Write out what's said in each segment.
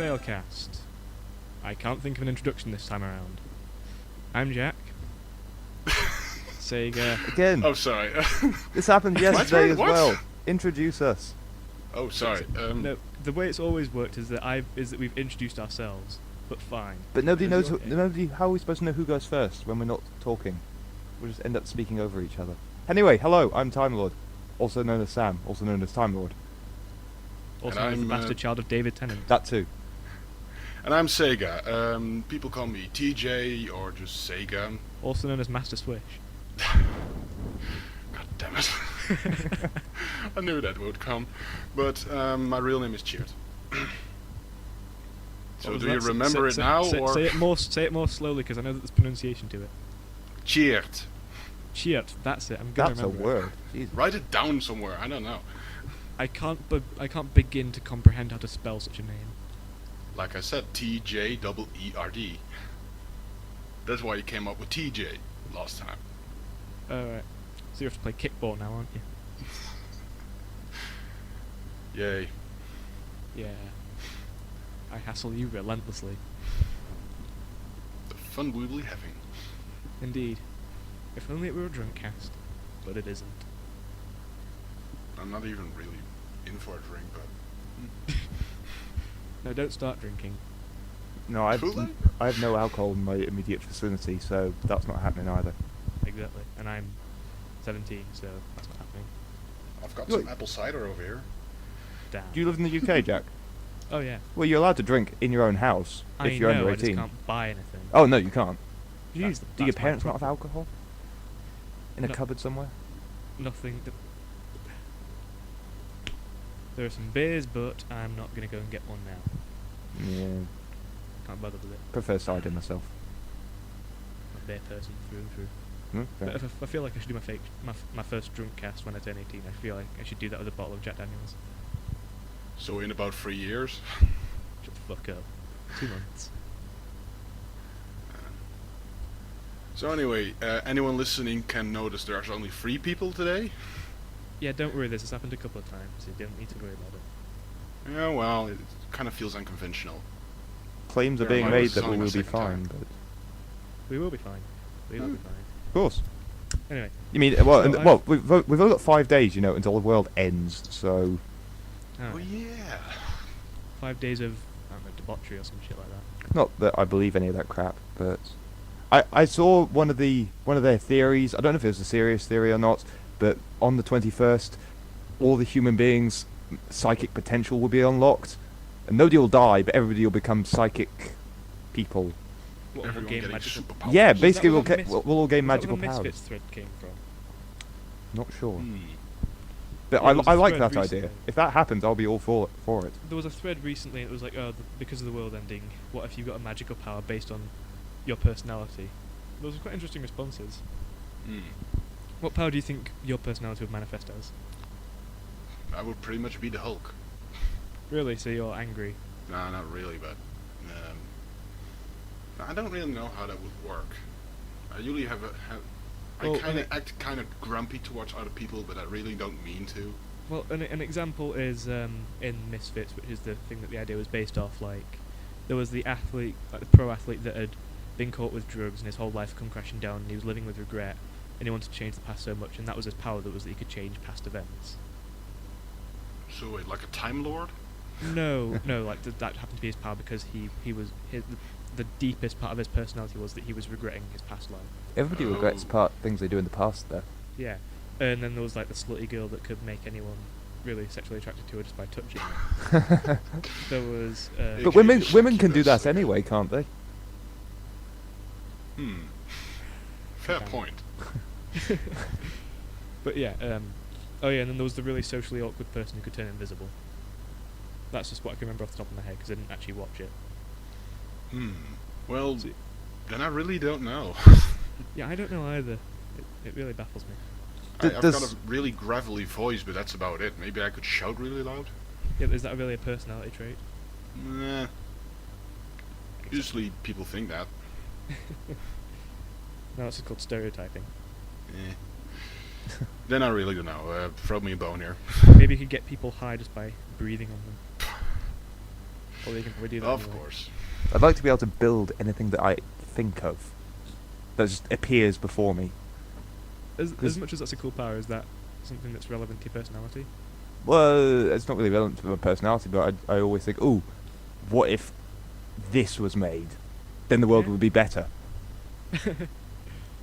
Failcast. I can't think of an introduction this time around. I'm Jack. Sega. Again. Oh, sorry. This happened yesterday as What? well. Introduce us. Oh, sorry. No, the way it's always worked is that we've introduced ourselves, but fine. But nobody knows. Okay. How are we supposed to know who goes first when we're not talking? We'll just end up speaking over each other. Anyway, hello. I'm TimeLord, also known as Sam, also known as TimeLord. Also, And known as the I'm, bastard child of David Tennant. That too. And I'm Sega. People call me TJ or just Sega. Also known as Master Swish. God damn it. I knew that would come. But my real name is Cheert. So do you remember it now, or...? Say it more slowly, because I know that there's pronunciation to it. Cheert. Cheert, that's it. I'm gonna That's a remember it. word. Jesus. Write it down somewhere. I don't know. I can't begin to comprehend how to spell such a name. Like I said, TJEERD. That's why you came up with TJ last time. Alright. So you have to play kickball now, aren't you? Yay. Yeah. I hassle you relentlessly. The fun we will be having. Indeed. If only it were a drunk cast. But it isn't. I'm not even really in for a drink, but... No, don't start drinking. No, I Truly? have no alcohol in my immediate vicinity, so that's not happening either. Exactly. And I'm 17, so that's not happening. I've got Look. some apple cider over here. Damn. Do you live in the UK, Jack? Oh yeah. Well, you're allowed to drink in your own house I if you're know, under I just 18. can't buy anything. Oh no, you can't. That's- Do your that's my parents not have problem. alcohol? In a No. cupboard somewhere? Nothing. There are some beers, but I'm not going to go and get one now. Yeah. Can't bother with it. Prefer cider myself. I'm a beer person through and through. Hmm, fair. But if I feel like I should do my first drunk cast when I turn 18. I feel like I should do that with a bottle of Jack Daniels. So in about 3 years. Shut the fuck up. 2 months. So anyway, anyone listening can notice there's only 3 people today. Yeah, don't worry. This has happened a couple of times. So you don't need to worry about it. Yeah, well, it kind of feels unconventional. Claims are Yeah, being mine made was that we only my will be second fine, time. but We will be fine. We will be fine. of course. Anyway. You mean well? So Well, we've only got 5 days, you know, until the world ends. So Oh alright. yeah. 5 days of I don't know, debauchery or some shit like that. not that I believe any of that crap, but I saw one of their theories. I don't know if it was a serious theory or not, but on the 21st, all the human beings' psychic potential will be unlocked, and nobody will die, but everybody will become psychic people. What, Everyone gain getting magical superpowers. Yeah, Is that basically where we'll, the we'll all gain is that magical where the powers. Misfits thread came from? Not sure, Hmm. but Yeah, there was I a like thread that idea. recently. If that happens, I'll be all for it. There was a thread recently. It was like, oh, because of the world ending, what if you got a magical power based on your personality? Those were quite interesting responses. Hmm. What power do you think your personality would manifest as? I would pretty much be the Hulk. Really? So you're angry? Nah, not really, but I don't really know how that would work. I usually I Well, kind of act kind of grumpy towards other people, but I really don't mean to. Well, an example is in Misfits, which is the thing that the idea was based off. Like, there was the athlete, like the pro athlete that had been caught with drugs and his whole life come crashing down, and he was living with regret, and he wanted to change the past so much, and that was his power, that he could change past events. So wait, like a Time Lord? No, like that happened to be his power because he was the deepest part of his personality was that he was regretting his past life. Everybody regrets things they do in the past, though. Yeah, and then there was like the slutty girl that could make anyone really sexually attracted to her just by touching her. There was. Big But Hey, women can do that succubus. anyway, can't they? Fair Okay. point. But yeah, oh yeah, and then there was the really socially awkward person who could turn invisible. That's just what I can remember off the top of my head because I didn't actually watch it. Well, See- then I really don't know. Yeah, I don't know either. It really baffles me. I've Does- got a really gravelly voice, but that's about it. Maybe I could shout really loud. Yeah, is that really a personality trait? Nah. Usually people think that. No, it's just called stereotyping. Eh. Then I really don't know. Throw me a bone here. Maybe you could get people high just by breathing on them. Or you can probably do that. Of anyway. course. I'd like to be able to build anything that I think of. That just appears before me. As much as that's a cool power, is that something that's relevant to your personality? Well, it's not really relevant to my personality, but I always think, ooh, what if this was made? Then the world Yeah. would be better.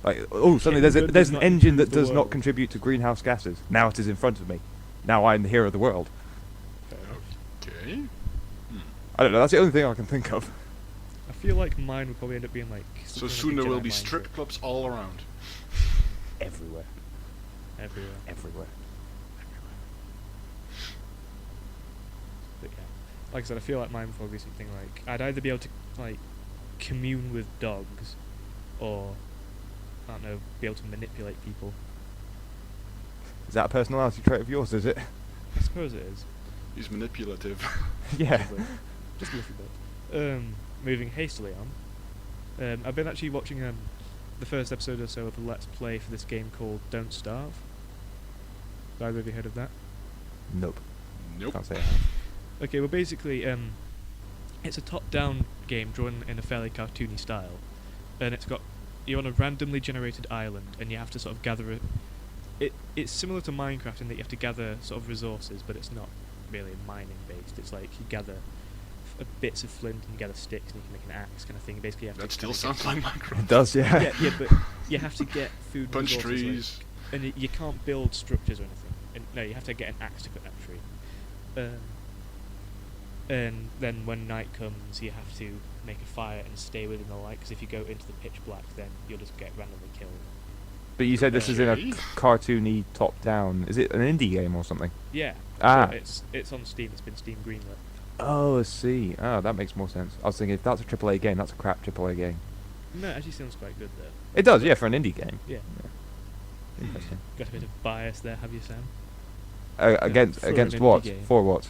Like, oh, suddenly Shit, good there's does an not engine that improve the does not world. contribute to greenhouse gases. Now it is in front of me. Now I'm the hero of the world. Fair enough. Okay. I don't know, that's the only thing I can think of. I feel like mine would probably end up being like. So something soon like a there will Jedi be mind strip trick clubs all around. Everywhere. everywhere. Everywhere. But yeah, like I said, I feel like mine would probably be something like I'd either be able to like commune with dogs, or I don't know, be able to manipulate people. Is that a personality trait of yours, is it? I suppose it is. He's manipulative. Yeah. Just a little bit. Moving hastily on. I've been actually watching the first episode or so of the Let's Play for this game called Don't Starve. Have either of you heard of that? Nope. Nope. Can't say I have. Okay, well basically, it's a top-down game drawn in a fairly cartoony style, and you're on a randomly generated island, and you have to sort of gather it's similar to Minecraft in that you have to gather sort of resources, but it's not really mining based. It's like you gather bits of flint and you gather sticks and you can make an axe kind of thing. Basically, you have That to still kinda sounds like Minecraft. It does, yeah. yeah, but you have to get food and Punch resources, trees. and you can't build structures or anything. No, you have to get an axe to cut that tree. And then when night comes, you have to make a fire and stay within the light, because if you go into the pitch black, then you'll just get randomly killed. But you said this is in a Okay. cartoony top-down. Is it an indie game or something? Yeah. Ah. So it's on Steam. It's been Steam greenlit. Oh, I see. Oh, that makes more sense. I was thinking if that's a AAA game, that's a crap AAA game. No, it actually sounds quite good though. It does, yeah, for an indie game. Yeah. Interesting. Got a bit of bias there, have you, Sam? Against for an against indie what? game. For what?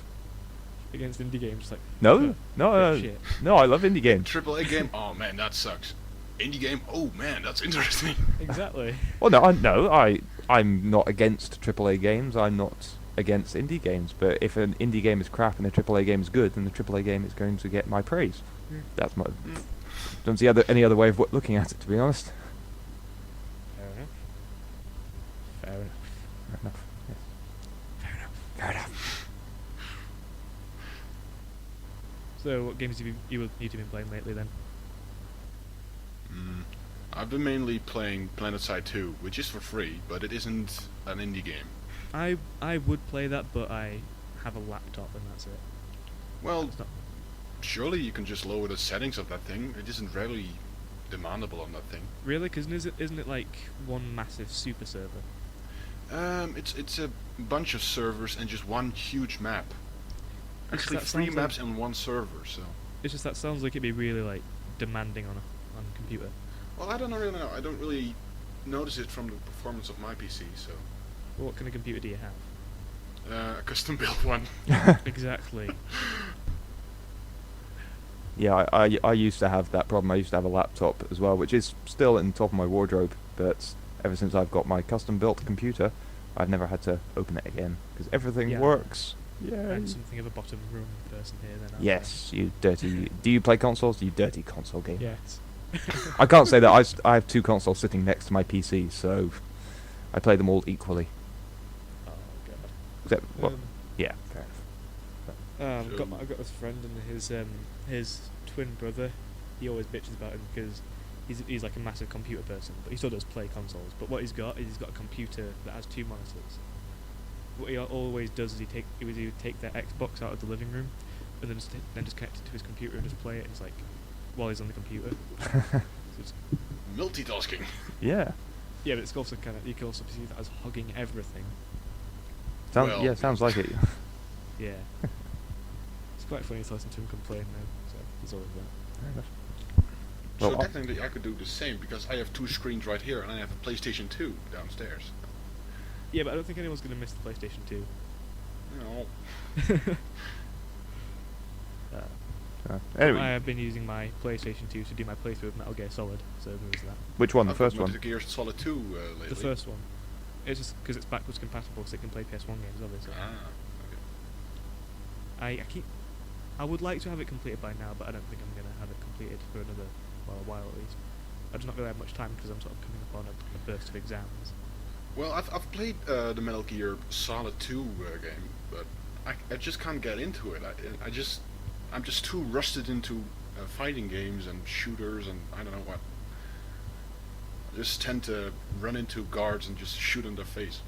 Against indie games, like No, no, bit shit. no. I love indie games. AAA game? Oh man, that sucks. Indie game? Oh man, that's interesting. Exactly. Well, I'm not against AAA games. I'm not against indie games. But if an indie game is crap and a AAA game is good, then the AAA game is going to get my praise. Mm. That's my. Don't see any other way of looking at it, to be honest. Fair enough. Fair enough. Fair enough. Yes. Fair enough. Fair enough. So, what games have you been playing lately then? I've been mainly playing PlanetSide 2, which is for free, but it isn't an indie game. I would play that, but I have a laptop and that's it. Well, It's not. surely you can just lower the settings of that thing. It isn't really demandable on that thing. Really? Because isn't it like one massive super server? It's a bunch of servers and just one huge map. It's Actually, that 3 sounds maps and one server. So, It's just that sounds like it'd be really like demanding on a computer. well, I don't really know. I don't really notice it from the performance of my PC. So, Well, what kind of computer do you have? a custom-built one. Exactly. Yeah, I used to have that problem. I used to have a laptop as well, which is still in the top of my wardrobe. But ever since I've got my custom-built computer, I've never had to open it again because everything Yeah. works. Yeah. I'm something of a bottom rung person here then. aren't Yes, you dirty. Do you play consoles? You dirty console I? gamer. Yes. I can't say that. I have 2 consoles sitting next to my PC, so I play them all equally. Oh god. Except, well, Um, yeah, fair enough. I've got this friend and his twin brother. He always bitches about him because he's like a massive computer person, but he still does play consoles. But what he's got is he's got a computer that has 2 monitors. What he always does is he would take their Xbox out of the living room, and then just connect it to his computer and just play it. It's like while he's on the computer. So it's, Multitasking. Yeah. yeah, but it's also kind of you can also perceive that as hogging everything. Well- Yeah, sounds like it. Yeah. It's quite funny to listen to him complain now. So there's always that. Fair enough. So Well, technically, I could do the same because I have 2 screens right here, and I have a PlayStation 2 downstairs. Yeah, but I don't think anyone's gonna miss the PlayStation 2. No. Anyway, I have been using my PlayStation 2 to do my playthrough of Metal Gear Solid, so there's that. which one? The I've first got one? Metal Gear Solid 2 lately. The first one. It's just because it's backwards compatible, so it can play PS1 games, obviously. Ah. I keep I would like to have it completed by now, but I don't think I'm going to have it completed for another, well, a while at least. I just not really have much time because I'm sort of coming up on a burst of exams. Well, I've played the Metal Gear Solid 2 game, but I just can't get into it. I'm just too rusted into fighting games and shooters and I don't know what. I just tend to run into guards and just shoot in their face.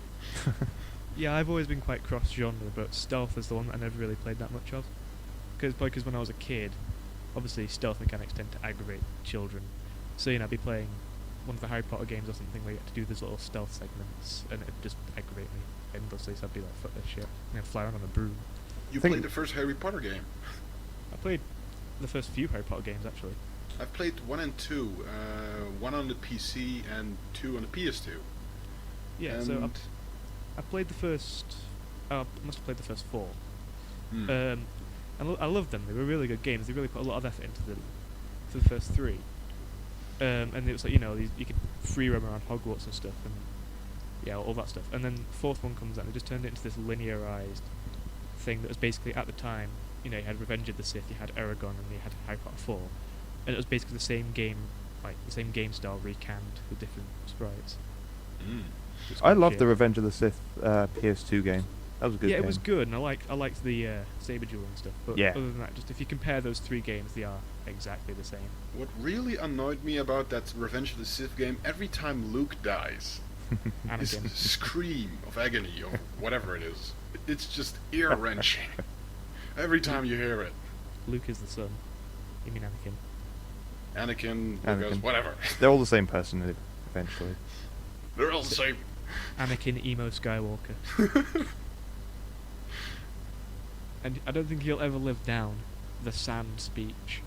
Yeah, I've always been quite cross-genre, but stealth is the one that I never really played that much of. Because when I was a kid, obviously stealth mechanics tend to aggravate children. So, I'd be playing one of the Harry Potter games or something where you had to do these little stealth segments, and it'd just aggravate me endlessly, so I'd be like, fuck this shit. I'd fly around on a broom. You played the first Harry Potter game? I played the first few Harry Potter games, actually. I've played 1 and 2, 1 on the PC and 2 on the PS2. Yeah, and so I played the first... I must have played the first 4. I loved them. They were really good games. They really put a lot of effort into the first 3. And it was like, you could free roam around Hogwarts and stuff, and yeah, all that stuff. And then the 4th one comes out, and it just turned it into this linearized thing that was basically, at the time, you had Revenge of the Sith, you had Aragon, and you had Harry Potter 4. And it was basically the same game, like the same game style recanned with different sprites. I loved the Revenge of the Sith PS2 game. That was a good game. Yeah, it was good, and I liked the saber duel and stuff. But Yeah. other than that, just if you compare those 3 games, they are exactly the same. What really annoyed me about that Revenge of the Sith game, every time Luke dies, his Anakin. scream of agony or whatever it is, it's just ear-wrenching. Every time you hear it. Luke is the son. You mean Anakin? Anakin, Anakin. Lucas, whatever. They're all the same person eventually. They're all the same. Anakin Emo Skywalker. And I don't think he'll ever live down the sand speech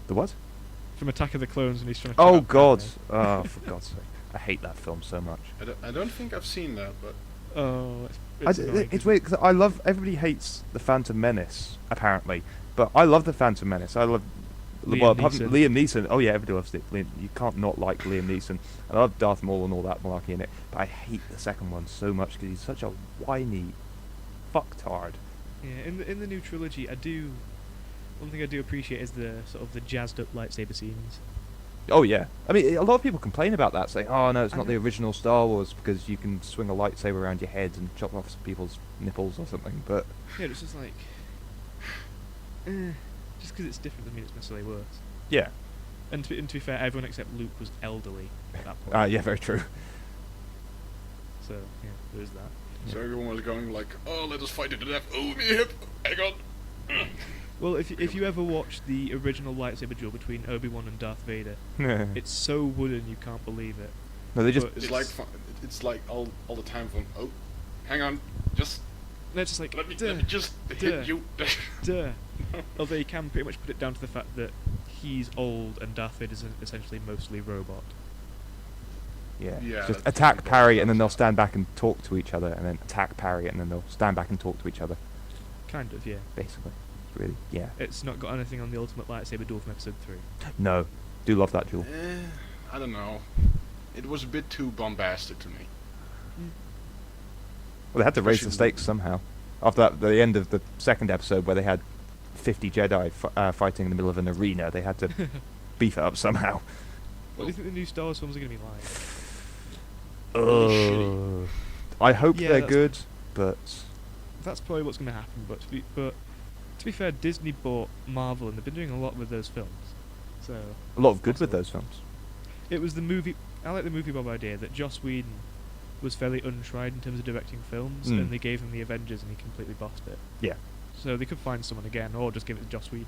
The what? from Attack of the Clones when he's trying to... Oh trap God! Padme. Oh, for God's sake! I hate that film so much. I don't think I've seen that, but Oh, it's annoying It's 'cause weird because I love. Everybody hates the Phantom Menace apparently, but I love the Phantom Menace. I love. Liam Neeson. Oh yeah, everybody loves it. You can't not like Liam Neeson. I love Darth Maul and all that malarkey in it, but I hate the second one so much because he's such a whiny fucktard. Yeah, in the new trilogy, one thing I do appreciate is the sort of the jazzed up lightsaber scenes. Oh yeah, I mean a lot of people complain about that, saying, "Oh no, it's I not the know. original Star Wars because you can swing a lightsaber around your head and chop off some people's nipples or something." But Yeah, it's just like... just because it's different doesn't mean it's necessarily worse. yeah, And to be fair, everyone except Luke was elderly at that point. yeah, very true. So, yeah, there is that. so everyone was going like, "Oh, let us fight to the death. Oh, me hip. Hang on." Well, if you ever watch the original lightsaber duel between Obi-Wan and Darth Vader, it's so wooden you can't believe it. No, they just But It's like it's like all the time from, "Oh, hang on, just they're just like, let me duh, just duh. hit you." duh. Although you can pretty much put it down to the fact that he's old and Darth Vader's essentially mostly robot. yeah, Yeah, just that's attack, pretty parry, bad. and then they'll stand back and talk to each other, and then attack, parry, and then they'll stand back and talk to each other. Kind of, yeah. Basically, it's really, yeah. It's not got anything on the ultimate lightsaber duel from episode 3. No, do love that duel. I don't know. It was a bit too bombastic to me. Well, they had to raise the Especially- stakes somehow. After the end of the second episode, where they had 50 Jedi fighting in the middle of an arena, they had to beef it up somehow. What do you think the new Star Wars films are going to be like? Really shitty. I hope Yeah, they're that's- good, but That's probably what's going to happen, but to be fair, Disney bought Marvel and they've been doing a lot with those films. So a lot of good with possible. those films. It was the movie. I like the movie Bob idea that Joss Whedon was fairly untried in terms of directing films, and they gave him the Avengers, and he completely bossed it. Yeah. So they could find someone again, or just give it to Joss Whedon.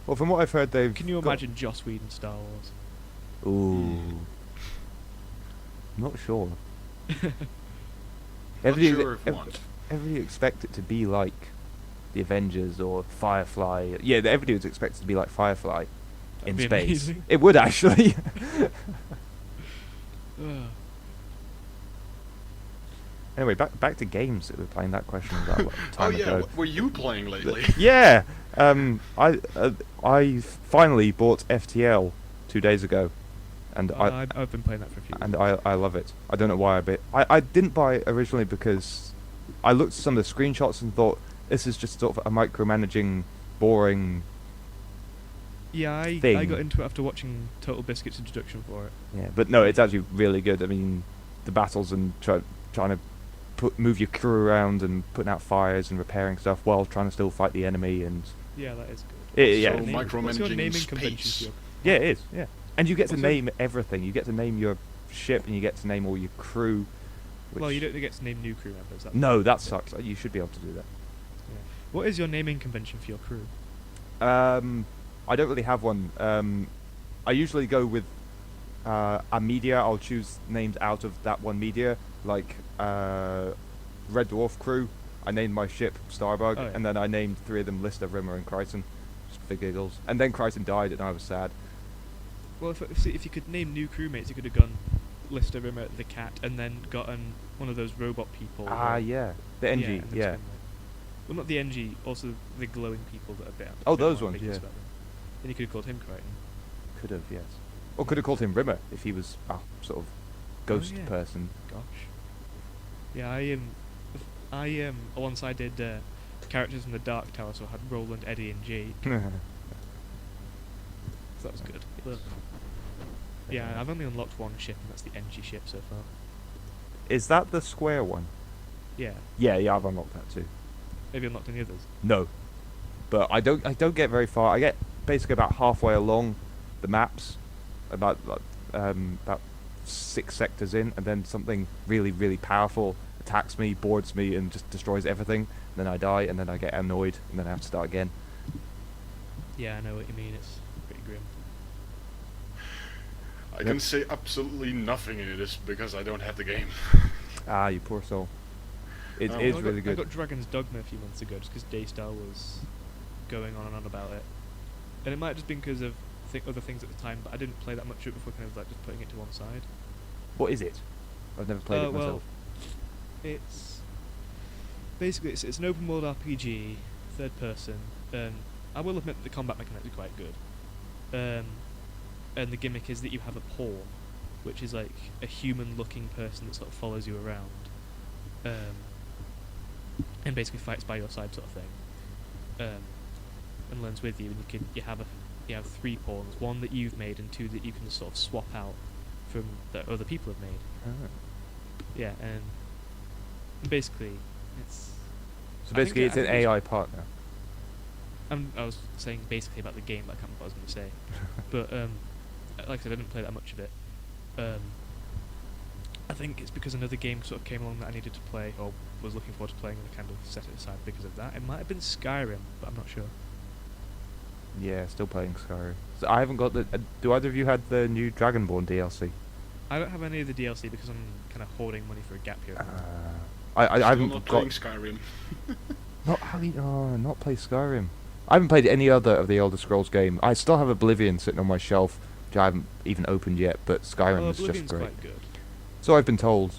Well, from what I've heard, they've. Can you got- imagine Joss Whedon Star Wars? Ooh. Not sure. Not Everybody, sure if one. everybody expect it to be like the Avengers or Firefly. Yeah, everybody would expect it to be like Firefly That'd in be space. amazing. It would actually. Ugh. Anyway, back to games that we were playing. That question about a Oh time yeah, ago. what were you playing lately? Yeah, I finally bought FTL 2 days ago, and I've been playing that for a few and weeks. I love it. I don't know why I didn't buy it originally because I looked at some of the screenshots and thought This is just sort of a micromanaging, boring. Yeah, I thing. got into it after watching Total Biscuit's introduction for it. Yeah, but no, it's actually really good. I mean, the battles and trying to move your crew around and putting out fires and repairing stuff while trying to still fight the enemy and. Yeah, that is good. Yeah. So What's your micromanaging naming space. convention for your Yeah, it is. Yeah, and you get to What's your- name everything. You get to name your ship and you get to name all your crew. Well, you don't get to name new crew members. No, that sucks. You should be able to do that. Yeah. What is your naming convention for your crew? I don't really have one. I usually go with a media. I'll choose names out of that one media, like Red Dwarf crew. I named my ship Starbug, Oh, yeah. and then I named 3 of them Lister, Rimmer, and Kryson, just for giggles. And then Kryson died, and I was sad. Well, if you could name new crewmates, you could have gone Lister, Rimmer, the cat, and then gotten one of those robot people. Yeah, the NG, and it's yeah. been like- well, not the NG, also the glowing people that are a bit. Oh, a bit those more ones, ambiguous yeah. about them. Then you could have called him Crichton. Could have, yes. Or could have called him Rimmer if he was a sort of ghost yeah. person. Gosh. Yeah, I alongside did characters from the Dark Tower, so I had Roland, Eddie, and Jake. So that was good. But yeah, I've only unlocked one ship, and that's the NG ship so far. Is that the square one? Yeah. Yeah, I've unlocked that too. Have you unlocked any others? No, but I don't get very far. I get basically about halfway along the maps, about 6 sectors in, and then something really, really powerful attacks me, boards me, and just destroys everything. And then I die, and then I get annoyed, and then I have to start again. Yeah, I know what you mean. It's pretty grim. I can say absolutely nothing in this because I don't have the game. Ah, you poor soul. It Oh, is I really good. got Dragon's Dogma a few months ago just because Daystar was going on and on about it. And it might have just been because of other things at the time, but I didn't play that much of it before kind of like just putting it to one side. What is it? I've never played it well, myself. It's basically it's an open world RPG, third person. I will admit that the combat mechanics are quite good. And the gimmick is that you have a pawn, which is like a human-looking person that sort of follows you around, and basically fights by your side, sort of thing, and learns with you. And you have 3 pawns, 1 that you've made and 2 that you can sort of swap out from that other people have made. Ah. Yeah, and basically it's. So basically, it's an AI partner. I was saying basically about the game, but I can't remember what I was going to say. But like I said, I didn't play that much of it. I think it's because another game sort of came along that I needed to play, or was looking forward to playing, and I kind of set it aside because of that. It might have been Skyrim, but I'm not sure. Yeah, still playing Skyrim. So I haven't got the. Do either of you had the new Dragonborn DLC? I don't have any of the DLC because I'm kind of hoarding money for a gap year. I Still haven't not got. playing Skyrim. Not play Skyrim. I haven't played any other of the Elder Scrolls game. I still have Oblivion sitting on my shelf, which I haven't even opened yet. But Skyrim Well, is just Oblivion's great. quite good. So I've been told.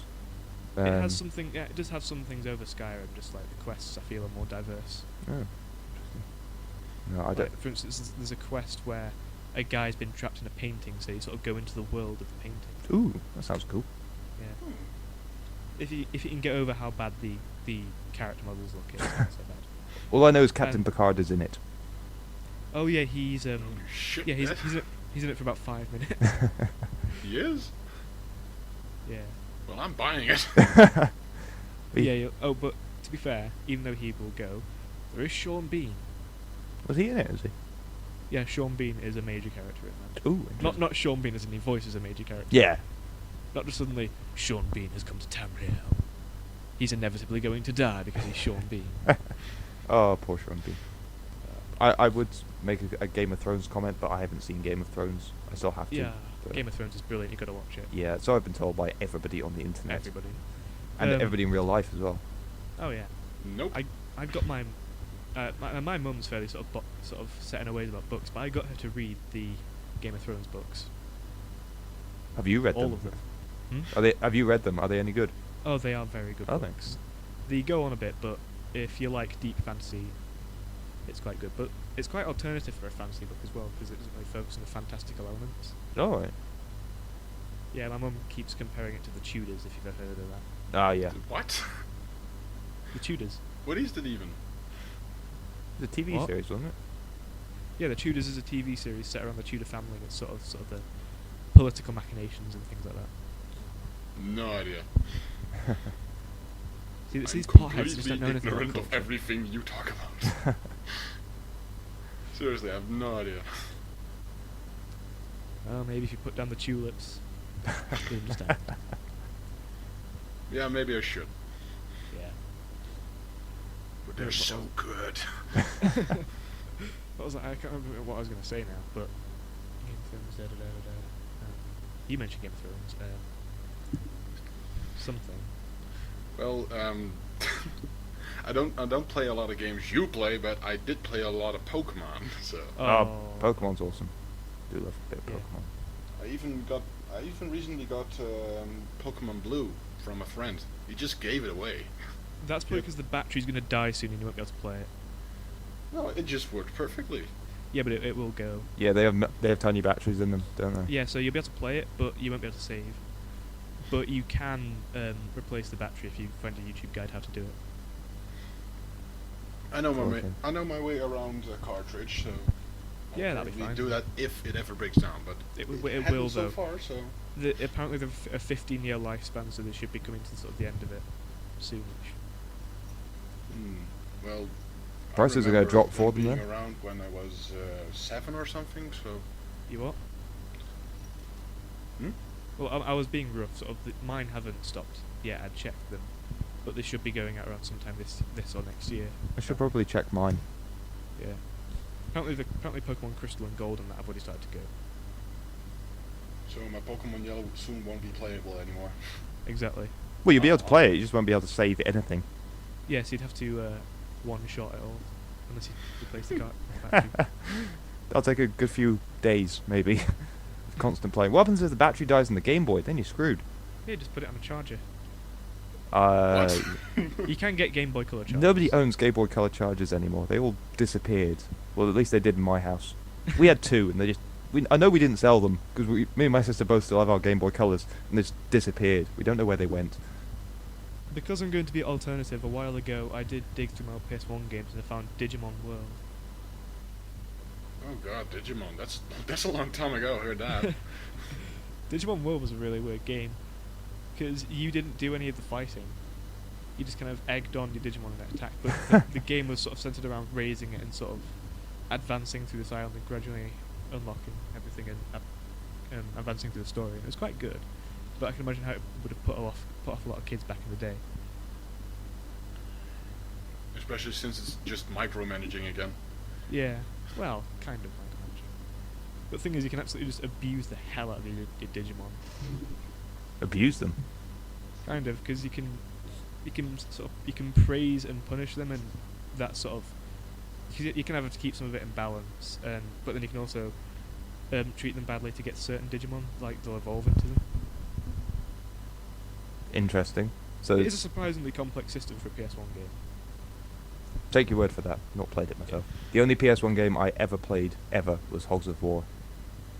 It has something. Yeah, it does have some things over Skyrim. Just like the quests, I feel are more diverse. Oh, interesting. No, I don't. Like, for instance, there's a quest where a guy's been trapped in a painting, so you sort of go into the world of the painting. Ooh, that sounds cool. Yeah. If you can get over how bad the character models look, it's not so bad. All I know is Captain Picard is in it. Oh yeah, he's Holy shit. yeah he's in it for about 5 minutes. He is? Yeah. Well, I'm buying it. Yeah. But to be fair, even though he will go, there is Sean Bean. Was he in it? Is he? Yeah, Sean Bean is a major character in that. Ooh, Not Sean Bean as in he voices a major character. Yeah. Not just suddenly Sean Bean has come to Tamriel. He's inevitably going to die because he's Sean Bean. Oh, poor Sean Bean. I would make a Game of Thrones comment, but I haven't seen Game of Thrones. I still have to. Yeah, but Game of Thrones is brilliant. You got to watch it. yeah, so I've been told by everybody on the internet. Everybody. And everybody in real life as well. Oh yeah. Nope. I've got my mum's fairly sort of set in her ways about books, but I got her to read the Game of Thrones books. Have you read All them? of them. Hmm? Have you read them? Are they any good? Oh, they are very good Are books. They go on a bit, but if you like deep fantasy, it's quite good. But it's quite alternative for a fantasy book as well, because it doesn't really focus on the fantastical elements. Oh, right. Yeah, my mum keeps comparing it to the Tudors, if you've ever heard of that. Ah, yeah. What? The Tudors. What is that even? The TV What? series, wasn't it? Yeah, the Tudors is a TV series set around the Tudor family. It's sort of the political machinations and things like that. No idea. See, it's I'm these potheads just completely don't know anything about ignorant of culture. everything you talk about. Seriously, I have no idea. Oh, maybe if you put down the tulips, you understand. Yeah, maybe I should. Yeah. But they're so good. What was I can't remember what I was going to say now, but Game of Thrones. You mentioned Game of Thrones. Something. Well, I don't play a lot of games you play, but I did play a lot of Pokemon. So Pokemon's awesome. Do love a bit of Yeah. Pokemon. I even recently got Pokemon Blue from a friend. He just gave it away. That's probably because the battery's going to die soon and you won't be able to play it. No, it just worked perfectly. Yeah, but it will go. Yeah, they have tiny batteries in them, don't they? Yeah, so you'll be able to play it, but you won't be able to save. But you can replace the battery if you find a YouTube guide how to do it. I know Okay. I know my way around a cartridge, so Yeah, I'll that'll be probably fine. do that if it ever breaks down. But It hasn't will, so though. far. So Apparently they've a 15-year lifespan, so they should be coming to sort of the end of it soonish. well, Prices I are gonna remember drop for them, being then? around when I was 7 or something. So You what? Well, I was being rough. Sort of, mine haven't stopped yet. I checked them, but they should be going out around sometime this or next year. I should probably check mine. Yeah. Apparently Pokemon Crystal and Gold and that have already started to go. so my Pokemon Yellow soon won't be playable anymore. Exactly. Well, you'll be able to play it. You just won't be able to save anything. Yes, you'd have to one-shot it all, unless you replace the battery. That'll take a good few days, maybe. Of constant playing. What happens if the battery dies in the Game Boy? Then you're screwed. Yeah, just put it on a charger. What? You can get Game Boy Color chargers. Nobody owns Game Boy Color chargers anymore. They all disappeared. Well, at least they did in my house. We had two, and they just... I know we didn't sell them, because me and my sister both still have our Game Boy Colors, and they just disappeared. We don't know where they went. Because I'm going to be alternative, a while ago I did dig through my old PS1 games and I found Digimon World. Oh god, Digimon. That's a long time ago. I heard that. Digimon World was a really weird game, because you didn't do any of the fighting. You just kind of egged on your Digimon and attacked, but the game was sort of centered around raising it and sort of advancing through this island and gradually unlocking everything and advancing through the story. And it was quite good, but I can imagine how it would have put off a lot of kids back in the day. Especially since it's just micromanaging again. Yeah, well, kind of micromanaging. But the thing is, you can absolutely just abuse the hell out of your Digimon. Abuse them. Kind of, because you can praise and punish them, and that sort of you can have to keep some of it in balance, but then you can also treat them badly to get certain Digimon, like they'll evolve into them. Interesting. So It is a surprisingly complex system for a PS1 game. take your word for that. Not played it myself. The only PS1 game I ever played was Hogs of War,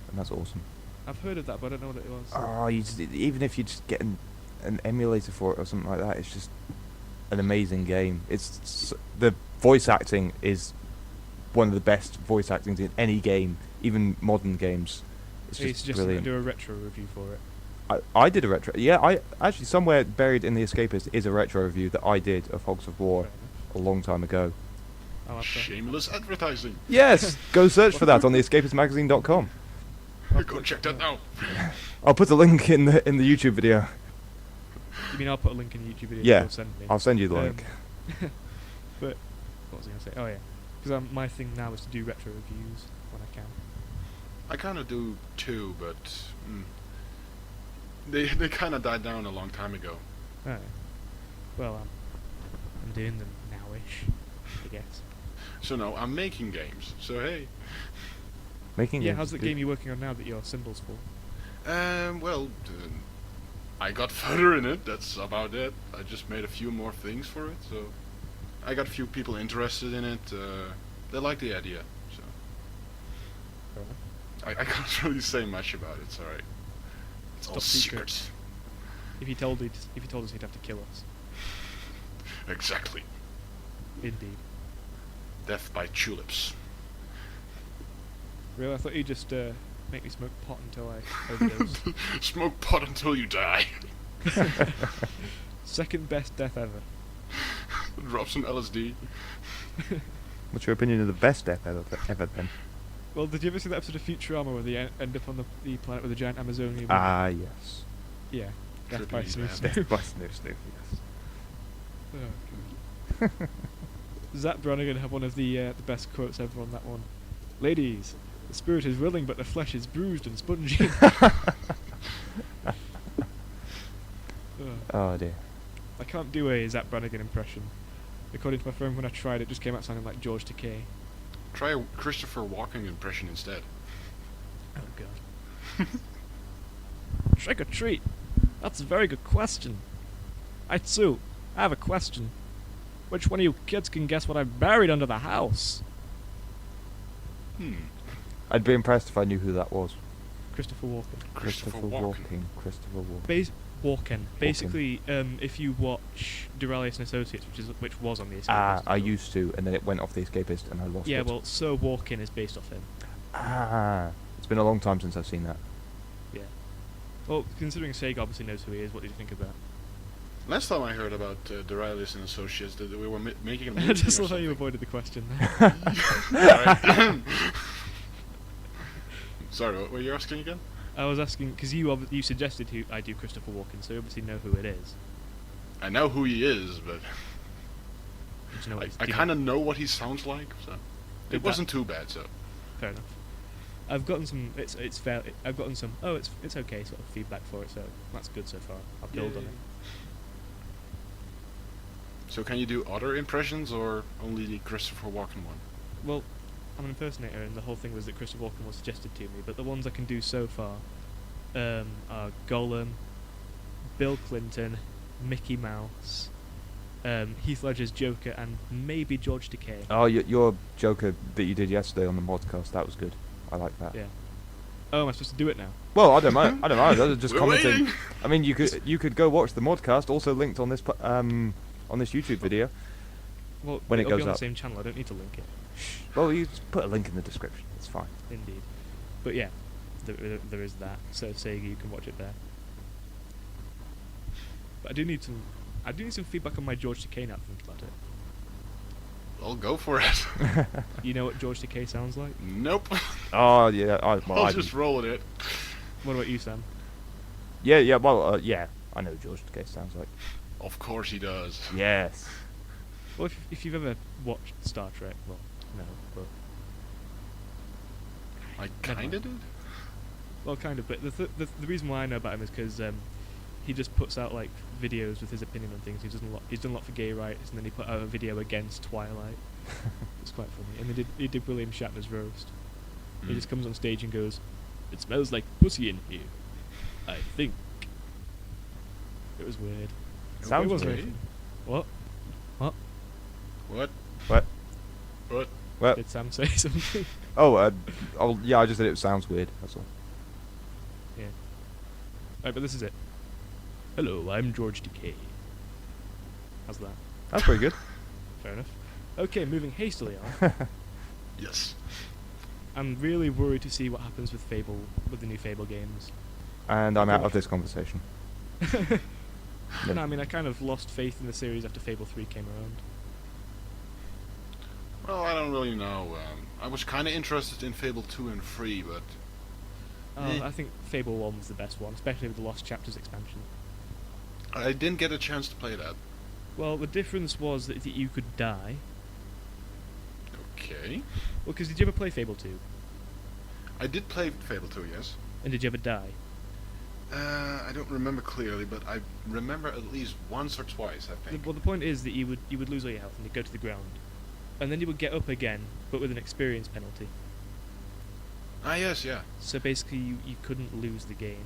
and that's awesome. I've heard of that, but I don't know what it was. Oh, even if you just get an emulator for it or something like that, it's just an amazing game. The voice acting is one of the best voice actings in any game, even modern games. It's Are you just suggesting I brilliant. do a retro review for it? I did a retro. Yeah, I actually somewhere buried in the Escapist is a retro review that I did of Hogs of War Fair enough. a long time ago. I'll have to. Shameless advertising. Yes, go search for that on the escapistmagazine.com. Go check that out. I'll put the link in the YouTube video. You mean I'll put a link in the YouTube video Yeah, you'll send me? I'll send you the link. But what was I going to say? Oh yeah, because my thing now is to do retro reviews when I can. I kind of do too, but they kind of died down a long time ago. Oh, well, I'm doing them nowish, I guess. So no, I'm making games. So hey. Making Yeah, games how's is the good. game you're working on now that you're symbols for? Well, I got further in it. That's about it. I just made a few more things for it. So I got a few people interested in it. They like the idea. So Fair enough. I can't really say much about it. It's alright. It's all Top secret. secrets. If you told us, he'd have to kill us. Exactly. Indeed. Death by tulips. Really, I thought you'd just make me smoke pot until I overdose. Smoke pot until you die. Second best death ever. Drop some LSD. What's your opinion of the best death ever then? Well, did you ever see that episode of Futurama where they end up on the planet with a giant Amazonian? Ah, yes. Yeah. Death by Trippy Snoo man. Snoo. Death by Snoo Snoo, yes. Oh, God. Zach Brannigan had one of the best quotes ever on that one. Ladies, the spirit is willing, but the flesh is bruised and spongy. Oh dear. I can't do a Zach Brannigan impression. According to my phone, when I tried, it just came out sounding like George Takei. Try a Christopher Walken impression instead. Oh God. Trick or treat? That's a very good question. Sue, I have a question. Which one of you kids can guess what I buried under the house? I'd be impressed if I knew who that was. Christopher Walken. Christopher Walken. Christopher Walken. Walken. Basically, if you watch Duralius and Associates, which was on the Escapist. Ah, I used to, and then it went off the Escapist, and I lost it. Yeah, well, Sir Walken is based off him. Ah, it's been a long time since I've seen that. Yeah. Well, considering Sega obviously knows who he is, what did you think of that? Last time I heard about Duralius and Associates, that we were making a I movie. just or love how you something. avoided the question. Alright. Sorry, what were you asking again? I was asking because you suggested who I do Christopher Walken, so you obviously know who it is. I know who he is, but Did you know what I kind of know what he sounds like, so Did it wasn't too bad. So Fair enough. I've gotten some. It's fair. I've gotten some. Oh, it's okay sort of feedback for it, so that's good so far. I'll build on it. So can you do other impressions or only the Christopher Walken one? Well, I'm an impersonator, and the whole thing was that Christopher Walken was suggested to me. But the ones I can do so far are Gollum, Bill Clinton, Mickey Mouse, Heath Ledger's Joker, and maybe George Takei. Oh, your Joker that you did yesterday on the modcast, that was good. I like that. Yeah. Oh, am I supposed to do it now? Well, I don't mind. I don't mind. I was just We're commenting. waiting. I mean, you could go watch the modcast, also linked on this on this YouTube video. Well, When it it'll goes be on up. the same channel. I don't need to link it. Well, you just put a link in the description. It's fine. Indeed. But yeah, there is that. So Sega, you can watch it there. But I do need some feedback on my George Takei now. Think about it. Well, go for it. You know what George Takei sounds like? Nope. Oh yeah, I'll just roll with it. What about you, Sam? yeah. Well, yeah. I know George Takei sounds like. Of course he does. Yes. Well, if you've ever watched Star Trek, well, no, but I Never kinda mind. did. well, kind of. But the reason why I know about him is because he just puts out like videos with his opinion on things. He's done a lot for gay rights, and then he put out a video against Twilight. It's quite funny. And he did William Shatner's roast. He just comes on stage and goes, "It smells like pussy in here, I think." It was weird. Sounds it was weird. very funny. What? What? What? What? What? Did Sam say something? Oh, yeah. I just said it sounds weird. That's all. Yeah. Right, but this is it. Hello, I'm George Takei. How's that? That's pretty good. Fair enough. Okay, moving hastily on. Yes. I'm really worried to see what happens with Fable, with the new Fable games. And I'm out of this conversation. No, I mean, I kind of lost faith in the series after Fable 3 came around. Well, I don't really know. I was kind of interested in Fable 2 and 3, but I think Fable 1 was the best one, especially with the Lost Chapters expansion. I didn't get a chance to play that. Well, the difference was that you could die. Okay. Well, because did you ever play Fable 2? I did play Fable 2, yes. And did you ever die? I don't remember clearly, but I remember at least once or twice, I think. Well, the point is that you would lose all your health and you'd go to the ground. And then you would get up again, but with an experience penalty. Ah, yes, yeah. So basically, you couldn't lose the game.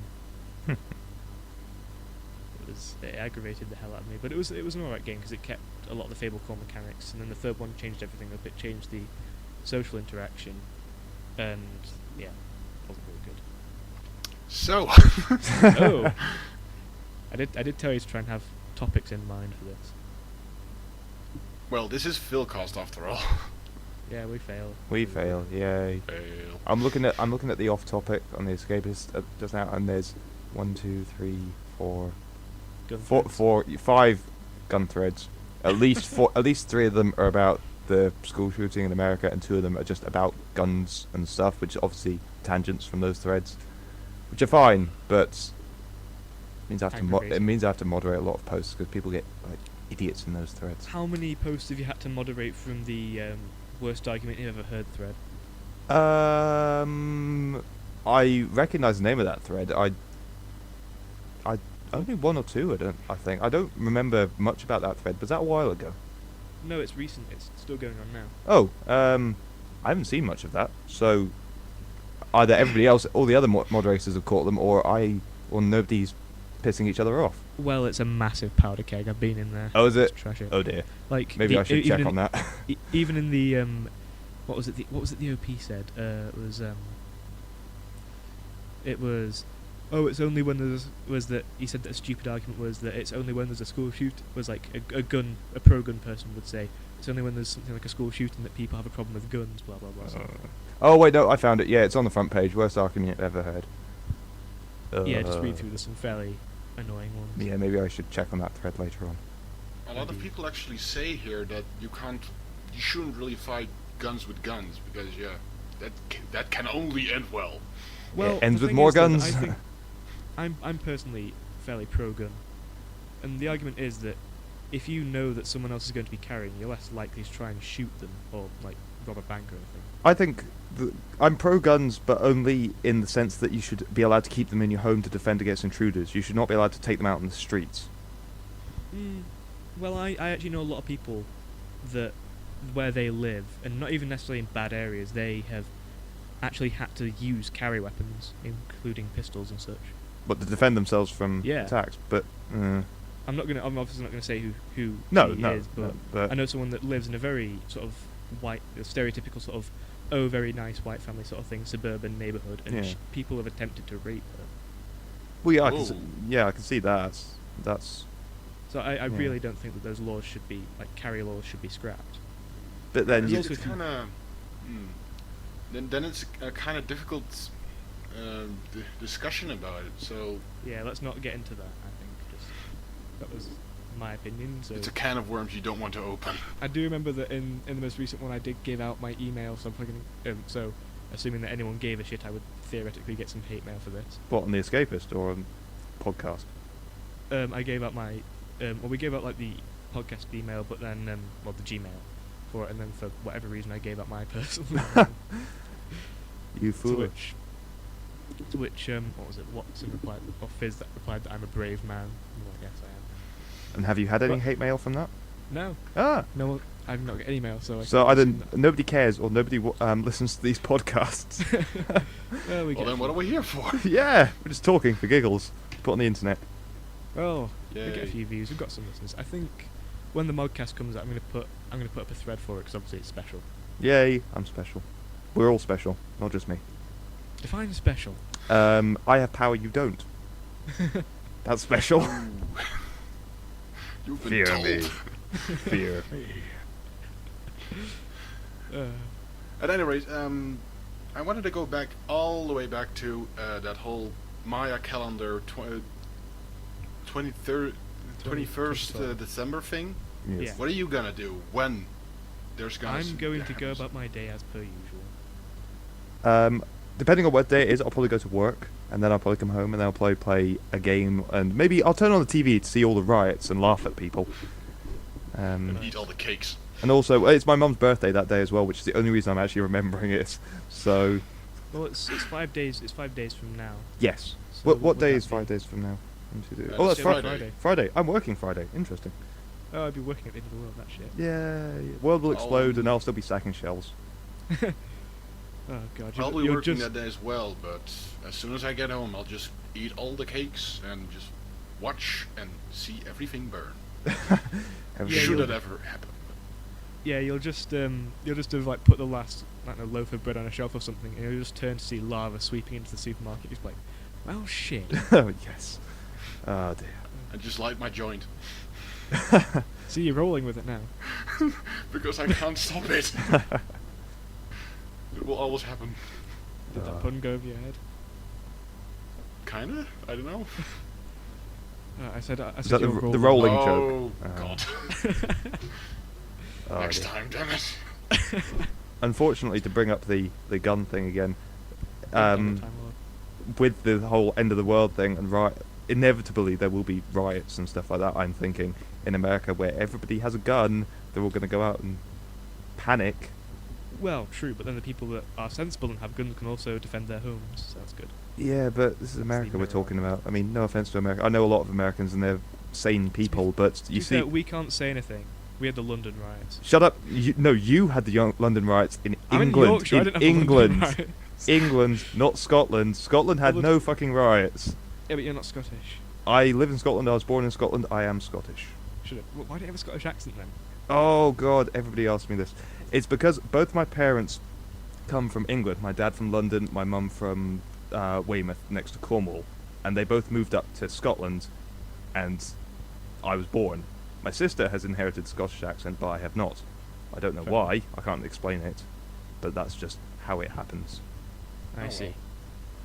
It aggravated the hell out of me, but it was an alright game because it kept a lot of the Fable core mechanics, and then the third one changed everything up. It changed the social interaction, and yeah, wasn't very good. So, Oh, I did tell you to try and have topics in mind for this. well, this is Failcast after all. Yeah, we fail. We fail. Yay. Fail. I'm looking at the off topic on the Escapist just now, and there's 1, 2, 3, 4, Gun four, threads. 5 gun threads. At least 4, at least 3 of them are about the school shooting in America, and 2 of them are just about guns and stuff, which are obviously tangents from those threads, which are fine, but means I have to it means I have to moderate a lot of posts because people get like idiots in those threads. How many posts have you had to moderate from the worst argument you've ever heard thread? I recognise the name of that thread. I only 1 or 2. I think I don't remember much about that thread. Was that a while ago? No, it's recent. It's still going on now. Oh, I haven't seen much of that. So either everybody else, all the other moderators have caught them, or nobody's pissing each other off. Well, it's a massive powder keg. I've been in there. Oh, is it? Just trash it. Oh dear. Like Maybe I should check on that. Even in the what was it? What was it? The OP said it was. Oh, it's only when he said that a stupid argument was that it's only when there's a school shoot, was like a pro-gun person would say, it's only when there's something like a school shooting that people have a problem with guns, blah, blah, blah. Oh, wait, no, I found it. Yeah, it's on the front page. Worst argument I've ever heard. Yeah, just read through. There's some fairly annoying ones. Yeah, maybe I should check on that thread later on. A lot of people actually say here that you shouldn't really fight guns with guns, because, that can only end well. Well, it ends the with thing more is that guns. I think I'm personally fairly pro-gun, and the argument is that if you know that someone else is going to be carrying, you're less likely to try and shoot them or like rob a bank or anything. I think I'm pro guns, but only in the sense that you should be allowed to keep them in your home to defend against intruders. You should not be allowed to take them out in the streets. Well, I actually know a lot of people that where they live, and not even necessarily in bad areas, they have actually had to use carry weapons, including pistols and such. But to defend themselves from Yeah. attacks, but I'm obviously not gonna say who he is, but but I know someone that lives in a very sort of white, stereotypical sort of very nice white family sort of thing, suburban neighborhood, and Yeah. people have attempted to rape her. well, yeah, Whoa. I can see that. That's. So I Yeah. really don't think that those laws should be like carry laws should be scrapped. But then There's you, also It's kind of then it's a kind of difficult discussion about it. So Yeah, let's not get into that. I think just that was my opinion. So it's a can of worms you don't want to open. I do remember that in the most recent one I did give out my email, so I'm plugging so assuming that anyone gave a shit, I would theoretically get some hate mail for this. what, on the Escapist or on podcast? I gave out my we gave out like the podcast email, but then the Gmail for it, and then for whatever reason I gave out my personal email. You to fool. which what was it? Watson replied, or Fizz that replied that I'm a brave man. Well, yes, I am. And have you had any But- hate mail from that? No, Ah. no one. I've not got any mail, so. So I don't. Nobody cares, or nobody listens to these podcasts. Well, we Well, get then what are we here for? Yeah, we're just talking for giggles. Put on the internet. Well, we get a Yay. few views. We've got some listeners. I think when the modcast comes out, I'm gonna put up a thread for it because obviously it's special. Yay, I'm special. We're all special, not just me. Define special. I have power you don't. That's special. You've been Fear told. me. Fear me. At any rate, I wanted to go back all the way back to that whole Maya calendar 21st 21st. December thing. Yes. Yeah. What are you gonna do when there's gonna? I'm going to go about my day as per usual. Depending on what day it is, I'll probably go to work, and then I'll probably come home, and then I'll probably play a game, and maybe I'll turn on the TV to see all the riots and laugh at people. And eat all the cakes. And also, it's my mum's birthday that day as well, which is the only reason I'm actually remembering it. So, Well, it's 5 days. It's 5 days from now. yes. So What would day that is be? 5 days from now? Uh, Oh, that's it's Friday. Friday. Friday. I'm working Friday. Interesting. Oh, I'd be working at the end of the world. That shit. Yeah. World will explode, and I'll still be stacking shells. Oh god. I'll be you're working just, that day as well, but as soon as I get home, I'll just eat all the cakes and just watch and see everything burn. Yeah, Should you'll- it ever happen? Yeah, you'll just have like put the last loaf of bread on a shelf or something, and you'll just turn to see lava sweeping into the supermarket. Just like, well, shit. Oh, yes. Oh, dear. And just light my joint See, you're rolling with it now. because I can't stop it. It will always happen. Did that pun go over your head? Kinda? I don't know. I said Is said that you were the rolling Oh, joke? God. Oh, Next dear. time, damn it. Unfortunately, to bring up the gun thing again, Time Lord. with the whole end of the world thing and inevitably there will be riots and stuff like that. I'm thinking in America where everybody has a gun, they're all going to go out and panic. Well, true, but then the people that are sensible and have guns can also defend their homes, so that's good. Yeah, but this is America we're mirror talking about. I mean, no offense to America. I know a lot of Americans and they're sane people, but To you be fair, see. we can't say anything. We had the London riots. Shut up! You had the London riots in I'm England. in Yorkshire, I didn't have the England, London riots. England, not Scotland. Scotland had Well, no fucking riots. Yeah, but you're not Scottish. I live in Scotland. I was born in Scotland. I am Scottish. Why do you have a Scottish accent then? Oh God! Everybody asks me this. It's because both my parents come from England. My dad from London. My mum from Weymouth, next to Cornwall, and they both moved up to Scotland, and I was born. My sister has inherited Scottish accent, but I have not. I don't know Fair why. I can't explain it, but that's just how it happens. I Oh, see. well.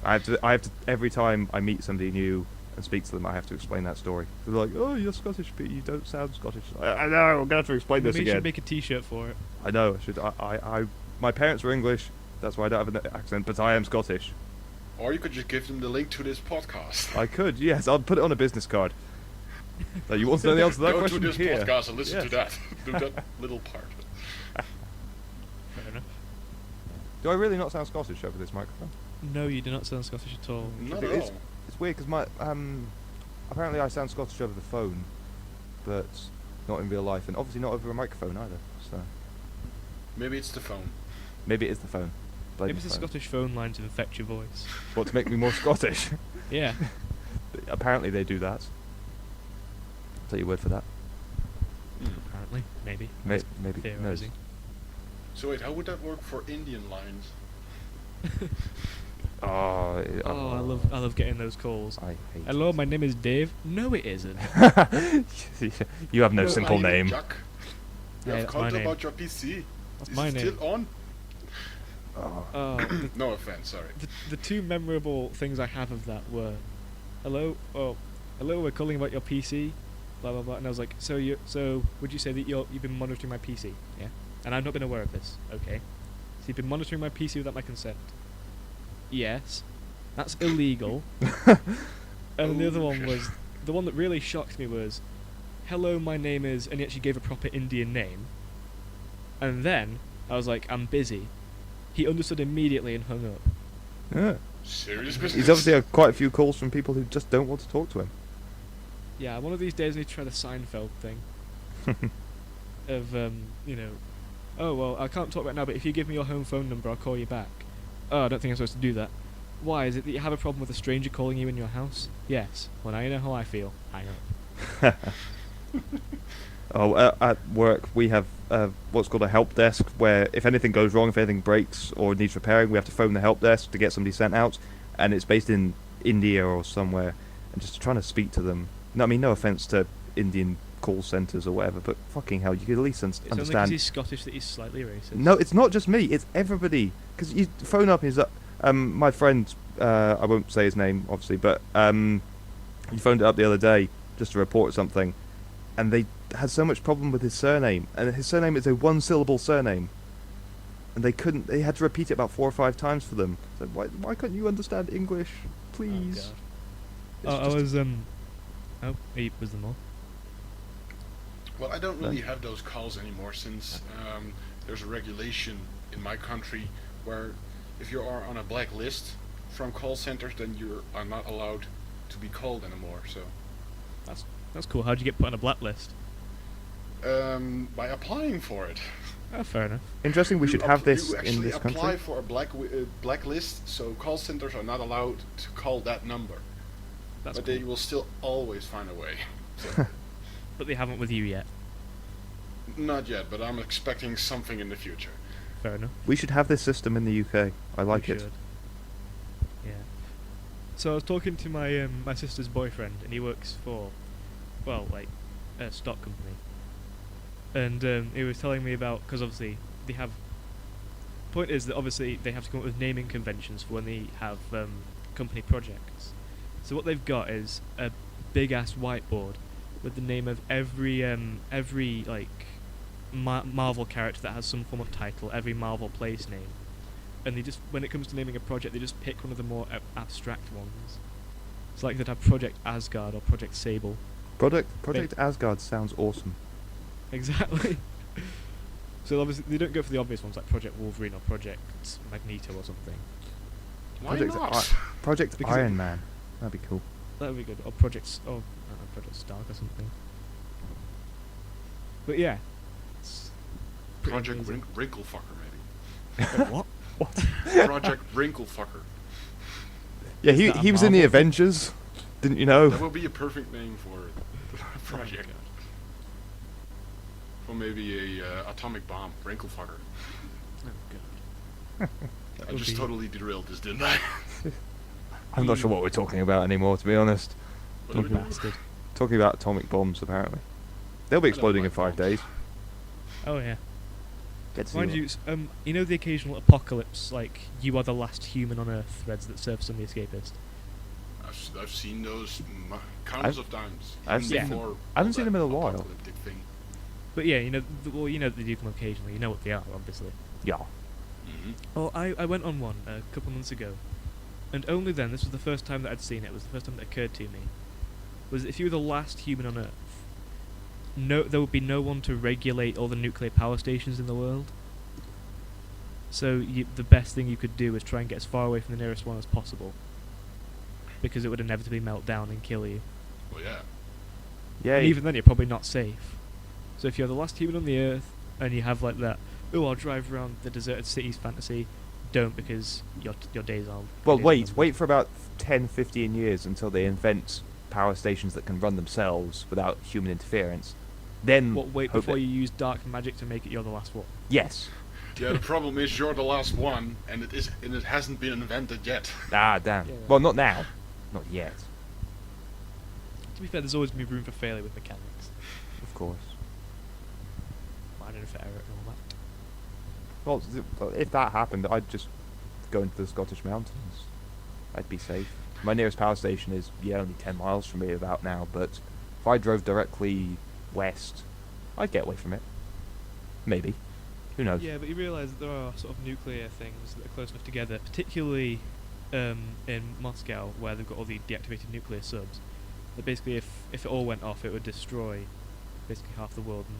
I have to every time I meet somebody new and speak to them, I have to explain that story. They're like, "Oh, you're Scottish, but you don't sound Scottish." I know. I'm gonna have to explain this Maybe you again. should make a T-shirt for it. I know. I should. My parents were English. That's why I don't have an accent, but I am Scottish. Or you could just give them the link to this podcast. I could. Yes, I'll put it on a business card. So you want to know the answer to that Go question? to this Here. podcast and listen to Yes. that. Do that little part. Fair enough. Do I really not sound Scottish over this microphone? No, you do not sound Scottish at all. Not It at is. all. It's weird because my apparently I sound Scottish over the phone, but not in real life, and obviously not over a microphone either. So Maybe it's the phone. maybe it is the phone. Blame Maybe it's the phone. Scottish phone line to infect your voice. What, to make me more Scottish? Yeah. Apparently they do that. I'll take your word for that. Apparently. Maybe. Maybe. Knows. Theorizing. So wait, how would that work for Indian lines? Oh, Oh, I love getting those calls. I hate Hello, it. my name is Dave. No, it isn't. You have no Hello, simple my name. is Jack. You Yeah, have that's my content name. about your PC. That's Is my it name. still on? Oh. Oh, No offense, sorry. the two memorable things I have of that were, hello, we're calling about your PC, blah blah blah, and I was like, so would you say that you've been monitoring my PC? Yeah, and I've not been aware of this. Okay, so you've been monitoring my PC without my consent? Yes, that's illegal. And the other Oh, one shit. was, the one that really shocked me was, hello, my name is, and he actually gave a proper Indian name. And then I was like, I'm busy. He understood immediately and hung up. Yeah. Serious business? He's obviously had quite a few calls from people who just don't want to talk to him. Yeah, one of these days I need to try the Seinfeld thing. Of, oh, well, I can't talk right now, but if you give me your home phone number, I'll call you back. Oh, I don't think I'm supposed to do that. Why, is it that you have a problem with a stranger calling you in your house? Yes. Well, now you know how I feel. Hang up. At work we have what's called a help desk, where if anything goes wrong, if anything breaks or needs repairing, we have to phone the help desk to get somebody sent out, and it's based in India or somewhere, and just trying to speak to them. No, I mean, no offense to Indian call centers or whatever, but fucking hell, you could at least It's only because understand. he's Scottish that he's slightly racist. No, it's not just me, it's everybody. Because you phone up and he's like, my friend, I won't say his name, obviously, but he phoned it up the other day just to report something, and they had so much problem with his surname, and his surname is a one-syllable surname, and they had to repeat it about 4 or 5 times for them. So why couldn't you understand English, please? Oh, It's I just- was, was there more? Well, I don't really have those calls anymore since there's a regulation in my country where if you are on a blacklist from call centers, then you are not allowed to be called anymore. So That's cool. How'd you get put on a blacklist? by applying for it. Oh, fair enough. Interesting. We You should app- have this you in actually this apply country. for a blacklist, so call centers are not allowed to call that number. That's But cool. they will still always find a way. So, But they haven't with you yet. not yet, but I'm expecting something in the future. Fair enough. We should have this system in the UK. I like We it. should. Yeah. So I was talking to my my sister's boyfriend, and he works for, well, like, a stock company. And he was telling me about, because obviously they have point is that obviously they have to come up with naming conventions for when they have company projects. So what they've got is a big ass whiteboard with the name of every like Marvel character that has some form of title, every Marvel place name, and they just, when it comes to naming a project, they just pick one of the more abstract ones. It's like they'd have Project Asgard or Project Sable. Project Asgard sounds awesome. Exactly. So obviously they don't go for the obvious ones like Project Wolverine or Project Magneto or something. Why not? Project Because Iron Man. That'd be cool. That would be good. Or Project, I don't know, Project Stark or something. But yeah. It's pretty Project amazing. Wrinklefucker, maybe. What? Project Wrinklefucker. Yeah, Is that a he was in the Marvel thing? Avengers. Didn't you know? That would be a perfect name for a project. Or maybe a atomic bomb. Wrinklefucker. Oh god. That I would just be- totally derailed this, didn't I? I'm not sure what we're talking about anymore, to be honest. What are we doing? Bastard. Talking about atomic bombs, apparently. They'll be I don't exploding in like 5 bombs. days. Oh yeah. Get to see Mind what- you, you know the occasional apocalypse, like you are the last human on Earth threads that surface on the Escapist. I've seen those countless of times. I've even seen them. before I haven't all seen that them in a while. apocalyptic thing. But yeah, you know, you know that they do come occasionally. You know what they are, obviously. Yeah. Mm-hmm. Oh, I went on one a couple months ago, and only then, this was the first time that I'd seen it. It was the first time that occurred to me. Was that if you were the last human on Earth, there would be no one to regulate all the nuclear power stations in the world. So the best thing you could do is try and get as far away from the nearest one as possible, because it would inevitably melt down and kill you. Well, yeah. Yeah. And even then, you're probably not safe. So if you're the last human on the Earth and you have like that, oh, I'll drive around the deserted cities fantasy, don't, because your days are. Well, days are wait numbered. for about 10, 15 years until they invent power stations that can run themselves without human interference. Then What, wait hope before that- you use dark magic to make it you're the last one. Yes. Yeah, the problem is you're the last one, and it hasn't been invented yet. Ah, damn. Yeah. Well, not now. Not yet. To be fair, there's always been room for failure with mechanics. Of course. Margin for error and all that. Well, if that happened, I'd just go into the Scottish mountains. I'd be safe. My nearest power station is, only 10 miles from me about now, but if I drove directly west, I'd get away from it. Maybe. Who knows? Yeah, but you realise that there are sort of nuclear things that are close enough together, particularly in Moscow, where they've got all the deactivated nuclear subs. That basically, if it all went off, it would destroy basically half the world, and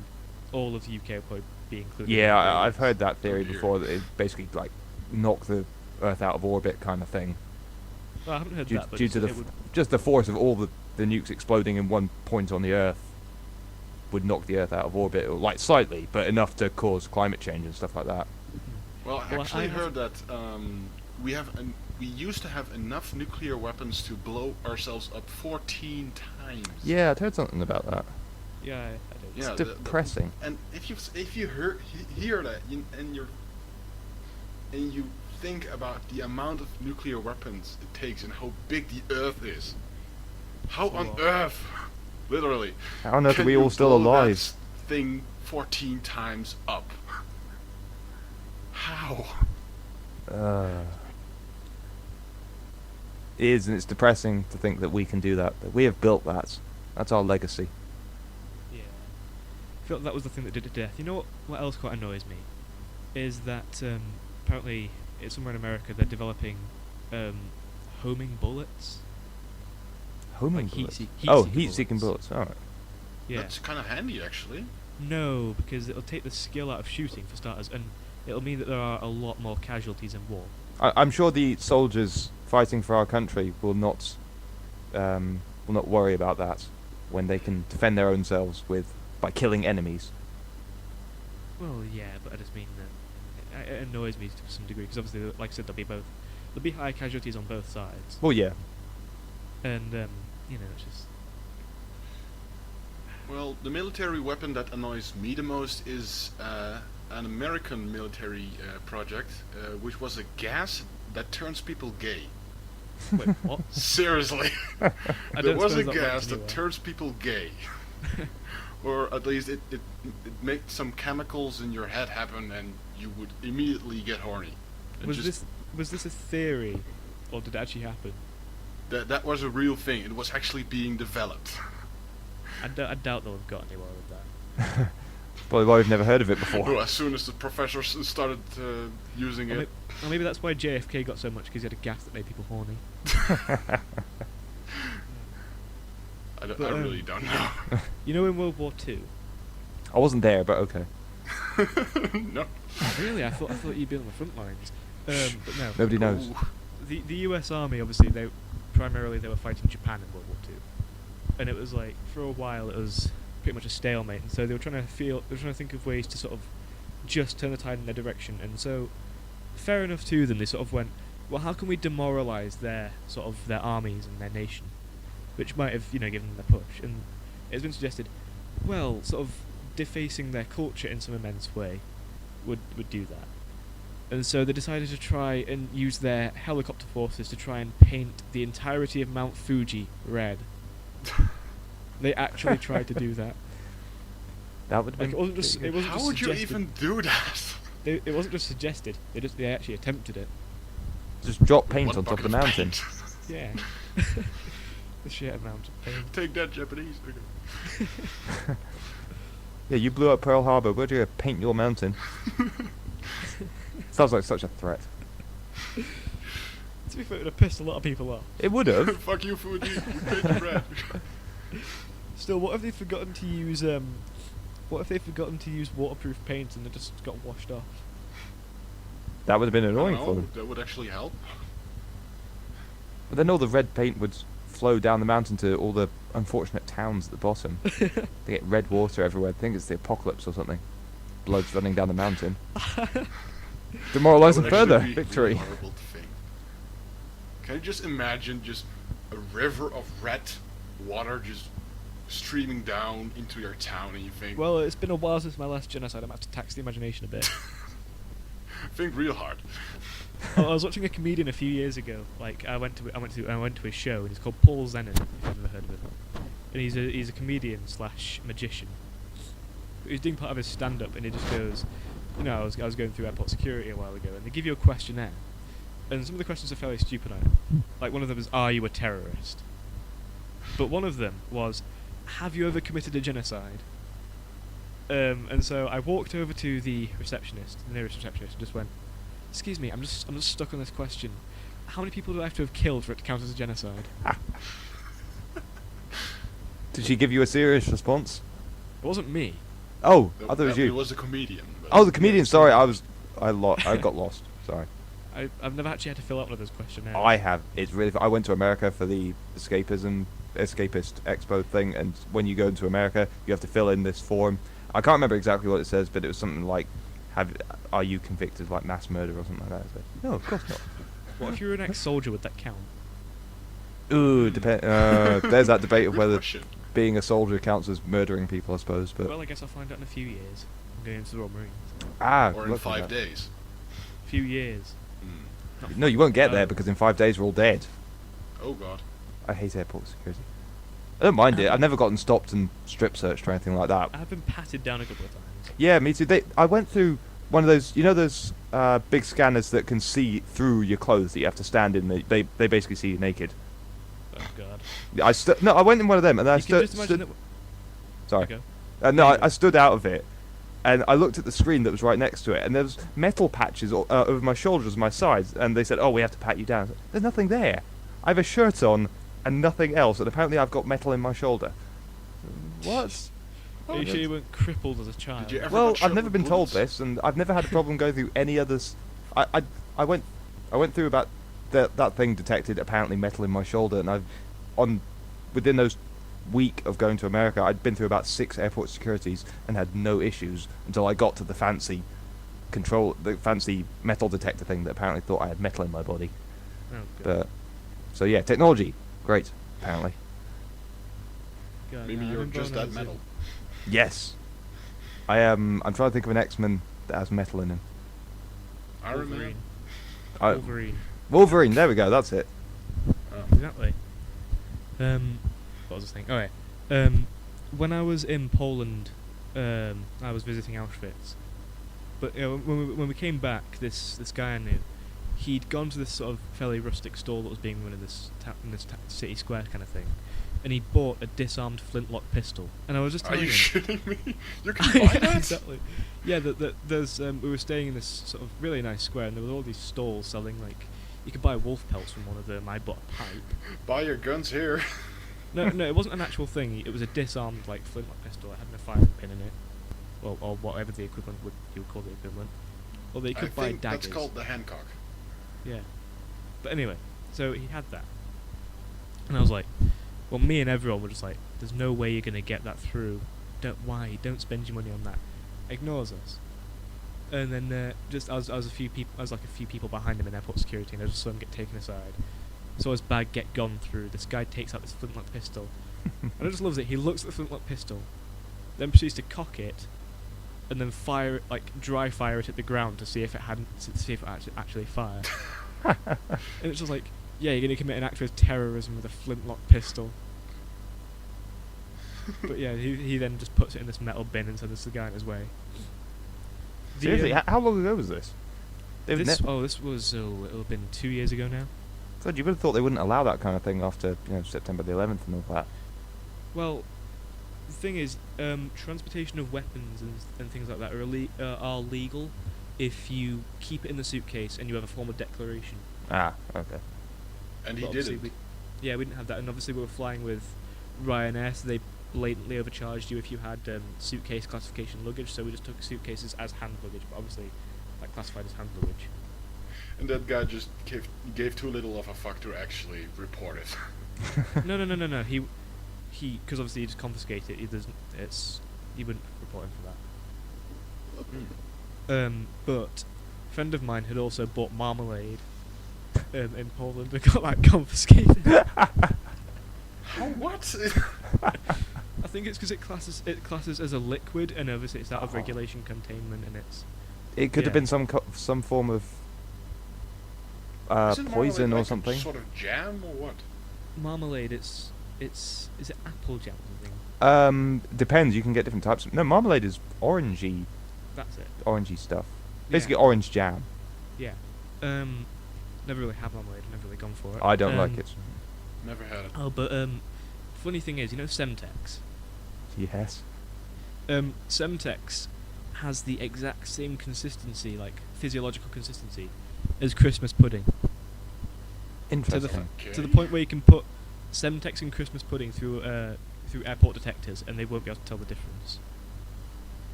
all of the UK would probably be included. Yeah, in the I've heard that theory dear. before, that it basically, like, knock the Earth out of orbit kind of thing. Well, I haven't heard Due, that, but due to the it would. just the force of all the nukes exploding in one point on the Earth would knock the Earth out of orbit, or, like, slightly, but enough to cause climate change and stuff like that. Well, I Well, actually I heard that we used to have enough nuclear weapons to blow ourselves up 14 times. Yeah, I'd heard something about that. Yeah, I do. Yeah, It's depressing. And if you hear that and you think about the amount of nuclear weapons it takes and how big the Earth is, how on Wow. earth, literally, How on earth are can we you all still blow that alive? thing 14 times up? How? It is, and it's depressing to think that we can do that. That we have built that. That's our legacy. Yeah. I felt that was the thing that did it to death. You know what else quite annoys me? Is that apparently it's somewhere in America they're developing homing bullets. Homing Like bullets. heat-seeking Heat-seeking bullets. bullets. Alright. Yeah. That's kind of handy, actually. No, because it'll take the skill out of shooting for starters, and it'll mean that there are a lot more casualties in war. I'm sure the soldiers fighting for our country will not worry about that when they can defend their own selves by killing enemies. Well, yeah, but I just mean that it annoys me to some degree, because obviously, like I said, there'll be high casualties on both sides, Well, yeah. and it's just. Well, the military weapon that annoys me the most is an American military project, which was a gas that turns people gay. Wait, what? Seriously, I there don't was a suppose that works gas that anywhere. turns people gay. Or at least it makes some chemicals in your head happen, and you would immediately get horny. And Was this a theory, or did it actually happen? that was a real thing. It was actually being developed. I doubt they'll have got anywhere with that. Probably why we've never heard of it before. Well, as soon as the professors started using it. Or maybe that's why JFK got so much, because he had a gas that made people horny. I But, really don't know. You know, in World War II. I wasn't there, but okay. No. Really, I thought you'd been on the front lines. But no. Nobody knows. Ooh. The U.S. Army, obviously, they were fighting Japan in World War II, and it was like for a while it was pretty much a stalemate, and so they were trying to think of ways to sort of just turn the tide in their direction, and so fair enough to them, they sort of went, well, how can we demoralise their armies and their nation, which might have given them the push, and it's been suggested, well, sort of defacing their culture in some immense way would do that. And so they decided to try and use their helicopter forces to try and paint the entirety of Mount Fuji red. They actually tried to do that. That would Like, be. it wasn't just How would you suggested. even do that? It wasn't just suggested. They actually attempted it. Just drop paint One on top of the bucket mountain. paint. Yeah. The sheer amount of pain. Take that, Japanese. Okay. Yeah, you blew up Pearl Harbor. Where'd you go paint your mountain? Sounds like such a threat. To be fair, it would have pissed a lot of people off. It would have. Fuck you, Fuji. You paid your red. Still, what if they've forgotten to use waterproof paint and they just got washed off? That would have been I don't annoying for know, them. that would actually help. But then all the red paint would flow down the mountain to all the unfortunate towns at the bottom. They get red water everywhere. I think it's the apocalypse or something. Blood's running down the mountain. Demoralise them That would further. actually be a Victory. horrible thing. Can you just imagine just a river of red water just streaming down into your town, and you think, Well, it's been a while since my last genocide. I might have to tax the imagination a bit. think real hard. I was watching a comedian a few years ago. Like I went to his show, and he's called Paul Zenon. If you've ever heard of him, and he's a comedian / magician. But he's doing part of his stand-up, and he just goes, I was going through airport security a while ago, and they give you a questionnaire, and some of the questions are fairly stupid. Like one of them is, "Are you a terrorist?" But one of them was, "Have you ever committed a genocide?" And so I walked over to the nearest receptionist, and just went, "Excuse me, I'm just stuck on this question. How many people do I have to have killed for it to count as a genocide?" Did she give you a serious response? It wasn't me. Oh, I thought it was It you. was a comedian. but- Oh, the comedian. Sorry, I got lost. Sorry. I've never actually had to fill out one of those questionnaires. I have. It's really. I went to America for the Escapist Expo thing, and when you go into America, you have to fill in this form. I can't remember exactly what it says, but it was something like, "Are you convicted of like mass murder or something like that?" I said, no, of course not. What if you were an ex-soldier? Would that count? Ooh, there's that debate of Good whether question. being a soldier counts as murdering people, I suppose. But Well, I guess I'll find out in a few years. I'm going into the Royal Marines. Or in look at 5 that. days. A few years. Mm. Not No, you won't get there Um, because in 5 days we're all dead. Oh god. I hate airport security. I don't mind it. I've never gotten stopped and strip searched or anything like that. I've been patted down a couple of times. Yeah, me too. I went through one of those, those big scanners that can see through your clothes that you have to stand in. They basically see you naked. Oh god. I went in one of them and I You can just imagine stood. it. Sorry. Okay. No, There you go. I stood out of it, and I looked at the screen that was right next to it, and there was metal patches over my shoulders and my sides, and they said, "Oh, we have to pat you down." I said, "There's nothing there. I have a shirt on and nothing else, and apparently I've got metal in my shoulder." What? Are you sure you weren't crippled as a child? Did you ever Well, got shot I've never with been told bullets? this, and I've never had a problem going through any others. I went through about that thing detected apparently metal in my shoulder, and within those week of going to America, I'd been through about 6 airport securities and had no issues until I got to the fancy metal detector thing that apparently thought I had metal in my body. Oh god. But so yeah, technology, great apparently. God, Maybe no, I you're remember just when I that was metal. Yes, I am. I'm trying to think of an X-Men that has metal in him. I remember. Wolverine. I- Wolverine. Wolverine. There we go. That's it. Oh. Exactly. What was I saying? Oh yeah. when I was in Poland, I was visiting Auschwitz. But when we came back, this guy I knew, he'd gone to this sort of fairly rustic stall that was being run in this city square kind of thing, and he bought a disarmed flintlock pistol. And I was just Are telling you him, shitting me? You can buy that? exactly. Yeah, there's we were staying in this sort of really nice square, and there were all these stalls selling like you could buy wolf pelts from one of them. I bought a pipe. Buy your guns here. No, it wasn't an actual thing. It was a disarmed like flintlock pistol. It had no firing pin in it, well, or whatever the equivalent you would call the equivalent. Although you could I buy think daggers. that's called the Hancock. Yeah. But anyway, so he had that, and I was like, well, me and everyone were just like, there's no way you're gonna get that through. Don't spend your money on that. Ignores us. And then I was like a few people behind him in airport security, and I just saw him get taken aside. Saw his bag get gone through. This guy takes out this flintlock pistol, and I just loves it. He looks at the flintlock pistol, then proceeds to cock it, and then fire it, like dry fire it at the ground to see if it actually fired. And it's just like, yeah, you're gonna commit an act of terrorism with a flintlock pistol. But yeah, he then just puts it in this metal bin and sends the guy on his way. Seriously, how long ago was this? This was it'll have been 2 years ago now. God, you would have thought they wouldn't allow that kind of thing after September the 11th and all that. Well, the thing is, transportation of weapons and things like that are legal if you keep it in the suitcase and you have a form of declaration. Ah, okay. And he But did obviously it. we didn't have that, and obviously we were flying with Ryanair, so they blatantly overcharged you if you had suitcase classification luggage, so we just took suitcases as hand luggage, but obviously like classified as hand luggage. And that guy just gave too little of a fuck to actually report it. No. He because obviously he just confiscated it. He wouldn't report him for that. But a friend of mine had also bought marmalade in Poland and got that confiscated. How? What? I think it's because it classes as a liquid, and obviously it's out of regulation containment, and it's. It could have been some form of Isn't poison marmalade or like something. Sort of jam or what? Marmalade, is it apple jam or something? Depends. You can get different types. No, marmalade is orangey That's it. stuff. Basically, orange jam. Yeah. Never really had marmalade. Never really gone for it. I don't like it. Never had it. Oh, but funny thing is, Semtex. Yes. Semtex has the exact same consistency, like physiological consistency, as Christmas pudding. Interesting. To the point where you can put Semtex and Christmas pudding through airport detectors, and they won't be able to tell the difference.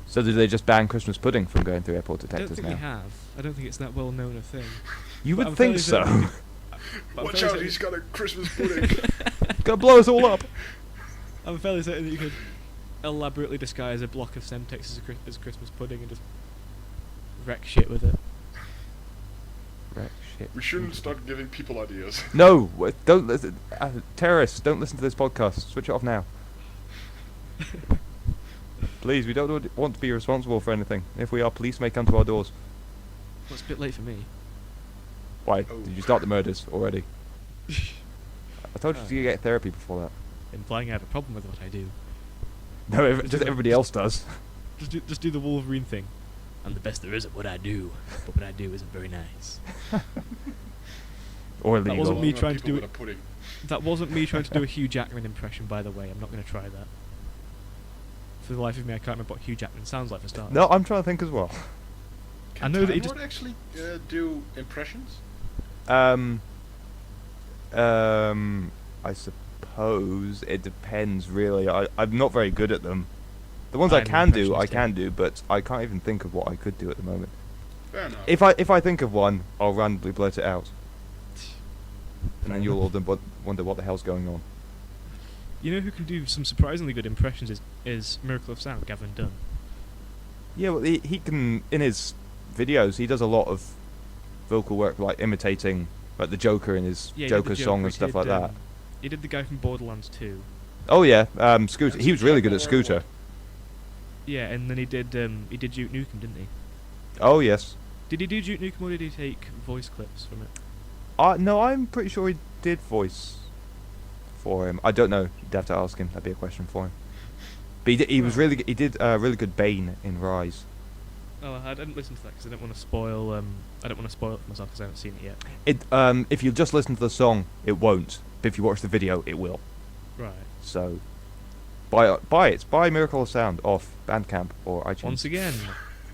So did they just ban Christmas pudding from going through airport I don't detectors think now? they have. I don't think it's that well known a thing. You But would I'm think fairly so. certain- but I'm Watch fairly out, certain- he's got a Christmas pudding. Gonna blow us all up. I'm fairly certain that you could elaborately disguise a block of Semtex as Christmas pudding and just wreck shit with it. Right, shit. We shouldn't start giving people ideas. No, don't listen. Terrorists, don't listen to this podcast. Switch it off now. Please, we don't want to be responsible for anything. If we are, police may come to our doors. Well, it's a bit late for me. Why? Oh. Did you start the murders already? I told you to get therapy before that. Implying I have a problem with what I do. No, just everybody else does. Just do the Wolverine thing. I'm the best there is at what I do, but what I do isn't very nice. Or That illegal. wasn't me Long trying to people do with it. a pudding. That wasn't me trying to do a Hugh Jackman impression, by the way. I'm not going to try that. For the life of me, I can't remember what Hugh Jackman sounds like for starters. No, I'm trying to think as well. Can I know that he TimeLord actually do impressions? I suppose it depends. Really, I'm not very good at them. The ones I I'm can do, I impressionist, can do, but I can't even think of what I could do at the moment. Fair enough. If I think of one, I'll randomly blurt it out, and then you'll all wonder what the hell's going on. You know who can do some surprisingly good impressions is Miracle of Sound, Gavin Dunn. Yeah, well, he can, in his videos, he does a lot of vocal work, like imitating like the Joker in his Yeah, he did Joker the song Joker, and stuff like that. He did the guy from Borderlands 2. Oh yeah, Scooter. That's He was really good at Jack Miller Scooter. Yeah, and then he did Duke Nukem, didn't he? Oh yes. Did he do Duke Nukem or did he take voice clips from it? No, I'm pretty sure he did voice for him. I don't know. You'd have to ask him. That'd be a question for him. But he was Right. really he did really good Bane in Rise. Oh, I didn't listen to that because I didn't want to spoil. I don't want to spoil it for myself because I haven't seen it yet. If you just listen to the song, it won't. But if you watch the video, it will. Right. So buy it. Buy Miracle of Sound off Bandcamp or iTunes. Once again,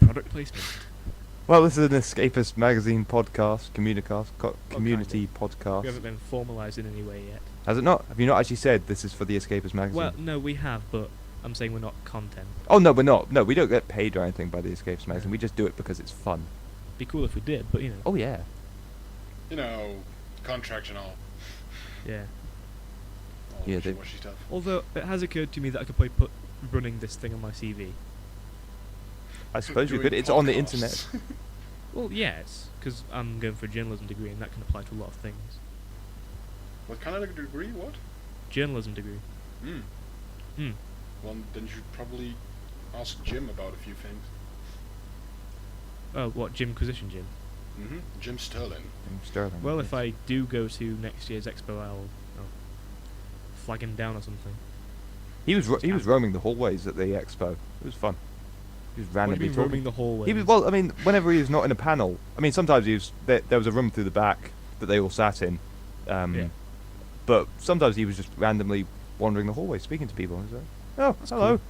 product placement. Well, this is an Escapist magazine podcast, community podcast. We haven't been formalised in any way yet. Has it not? Have you not actually said this is for the Escapist magazine? Well, no, we have, but I'm saying we're not content. Oh no, we're not. No, we don't get paid or anything by the Escapist magazine. We just do it because it's fun. Be cool if we did, but you know. Oh yeah. You know, contracts and all. Yeah. All Yeah, they- wishy-washy stuff. Although it has occurred to me that I could probably put running this thing on my CV. I suppose you Doing could. It's on the podcasts. internet. Well, yes, because I'm going for a journalism degree, and that can apply to a lot of things. What kind of degree? What? Journalism degree. Hmm. Hmm. Well, then you should probably ask Jim about a few things. Oh, what, Jim? Mm-hmm. Jim Sterling. Sterling. Well, yes. if I do go to next year's expo, I'll flag him down or something. He was roaming the hallways at the expo. It was fun. He was What do you randomly mean talking. roaming the hallways? He was, well, I mean, whenever he was not in a panel, I mean, sometimes he was. There was a room through the back that they all sat in, Yeah. but sometimes he was just randomly wandering the hallway, speaking to people. And he was like, "Oh, That's hello." cool.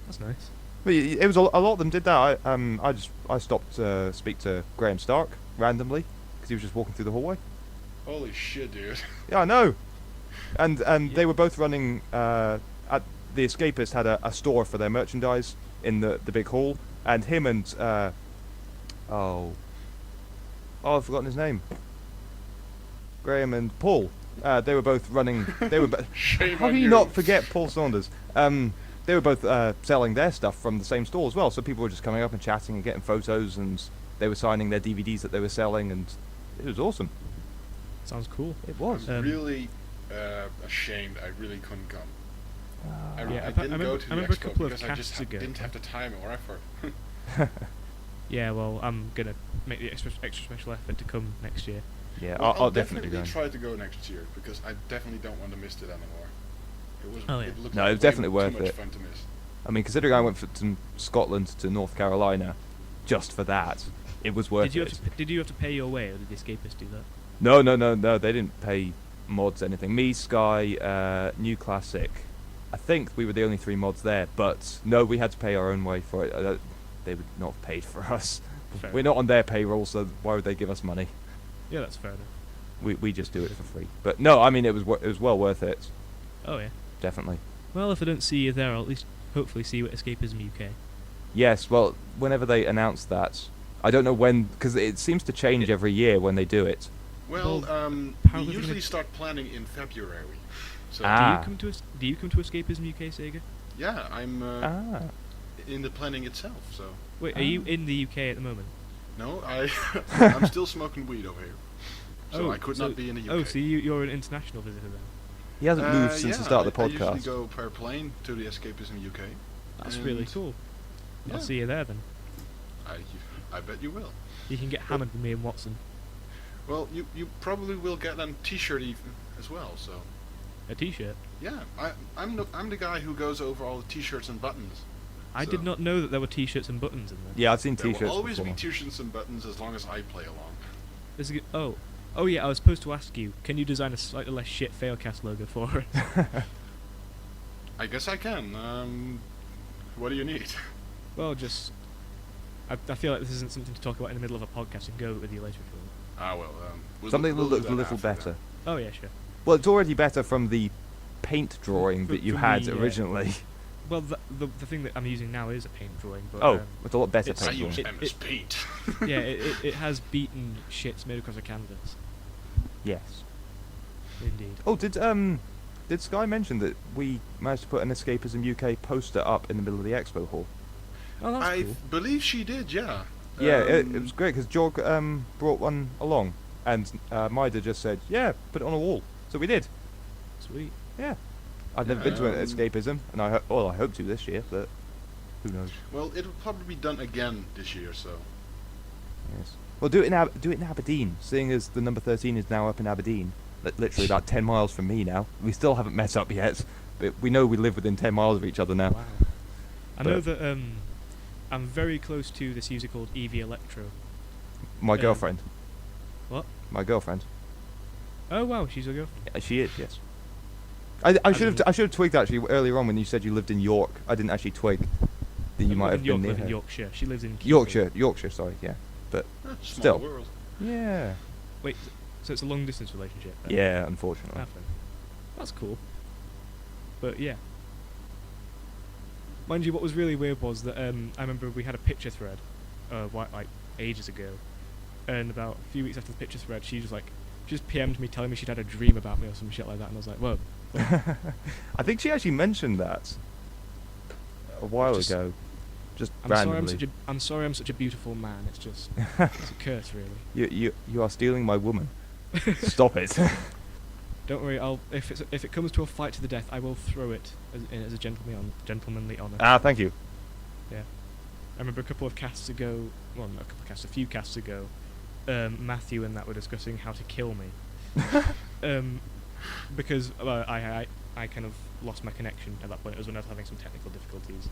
That's nice. But it was a lot of them did that. I stopped to speak to Graham Stark randomly because he was just walking through the hallway. Holy shit, dude. Yeah, I know. And Yeah. they were both running. At the Escapist had a store for their merchandise in the big hall, and him and I've forgotten his name. Graham and Paul. They were both running. They were. Shame How on can you you. not forget Paul Saunders? They were both selling their stuff from the same store as well. So people were just coming up and chatting and getting photos, and they were signing their DVDs that they were selling, and it was awesome. Sounds cool. It was. I'm Um, really ashamed I really couldn't come. I Yeah, I didn't remember- go to I the remember a expo couple of because I just casts ago. didn't have the time or effort. Yeah, well, I'm gonna make the extra special effort to come next year. Yeah, Well, I'll definitely go. try to go next year because I definitely don't want to miss it anymore. It was. Oh, yeah. It looked No, like it was way definitely worth too much it. fun to miss. I mean, considering I went to Scotland to North Carolina just for that, it was worth it. Did you have to pay your way, or did the Escapists do that? No, they didn't pay mods anything. Me, Sky, New Classic. I think we were the only 3 mods there, but no, we had to pay our own way for it. They would not have paid for us. Fair We're not on their payroll, so why would they give us money? Yeah, that's fair enough. We just do it for free. But no, I mean it was well worth it, Oh yeah. definitely. Well, if I don't see you there, I'll at least hopefully see you at Escapism UK. Yes, well, whenever they announce that, I don't know when, because it seems to change every year when they do it. Well, apparently we they're usually gonna- start planning in February. So Ah. Do you come to Escapism UK, Sega? yeah, I'm Ah. in the planning itself. So Wait, are you in the UK at the moment? no, I'm still smoking weed over here. So Oh, I could so- not be in the UK. Oh, so you're an international visitor then? He hasn't moved since the start of the I usually podcast. go per plane to the Escapism UK. That's really And cool. yeah. I'll see you there then. I bet you will. You can get hammered with me and Watson. Well, you probably will get a T-shirt as well. So A T-shirt. yeah, I'm the guy who goes over all the T-shirts and buttons. I So- did not know that there were T-shirts and buttons in there. Yeah, I've seen There T-shirts will always before. be T-shirts and buttons as long as I play along. There's a, oh yeah. I was supposed to ask you. Can you design a slightly less shit Failcast logo for us? I guess I can. What do you need? Well, just. I feel like this isn't something to talk about in the middle of a podcast and go with you later if you want. Ah well, Something that we'll do looks a that little after better. Oh yeah, sure. Well, it's already better from the paint drawing that you From had the, originally. Well, the thing that I'm using now is a paint drawing, but Oh, it's a lot better it's- I paint use drawing. MS Paint. yeah, it has beaten shits made across a canvas. Yes. Indeed. Oh, did Sky mention that we managed to put an Escapism UK poster up in the middle of the expo hall? Oh, that's I cool. believe she did. Yeah. Yeah, it was great because Jorg brought one along, and Maida just said, "Yeah, put it on a wall." So we did. Sweet. Yeah. I've never been to an Escapism, and I hope to this year, but who knows? Well, it'll probably be done again this year. So Yes. Well, do it in Aberdeen, seeing as the number 13 is now up in Aberdeen, literally about 10 miles from me now. We still haven't met up yet, but we know we live within 10 miles of each other now. Wow. I know But- that I'm very close to this user called Evie Electro. My girlfriend. What? My girlfriend. Oh wow, she's your girlfriend. Yeah, she is, yes. I As should in- have twigged actually earlier on when you said you lived in York. I didn't actually twig that you I might live have in been near York, her. in Yorkshire. She lives in Keighley. Yorkshire, sorry, yeah. Small Still. world. Yeah. Wait, so it's a long distance relationship? then? Yeah, unfortunately. Happen. That's cool. But yeah. Mind you, what was really weird was that I remember we had a picture thread, like ages ago, and about a few weeks after the picture thread, she just PM'd me telling me she'd had a dream about me or some shit like that, and I was like, whoa. I think she actually mentioned that a while Just- ago. Just I'm sorry, randomly. I'm sorry, I'm such a beautiful man. It's just, it's a curse, really. You are stealing my woman. Stop it. Don't worry, if it comes to a fight to the death, I will throw it as a gentlemanly honour. Thank you. Yeah. I remember a few casts ago, Matthew and that were discussing how to kill me. Because I kind of lost my connection at that point. It was when I was having some technical difficulties.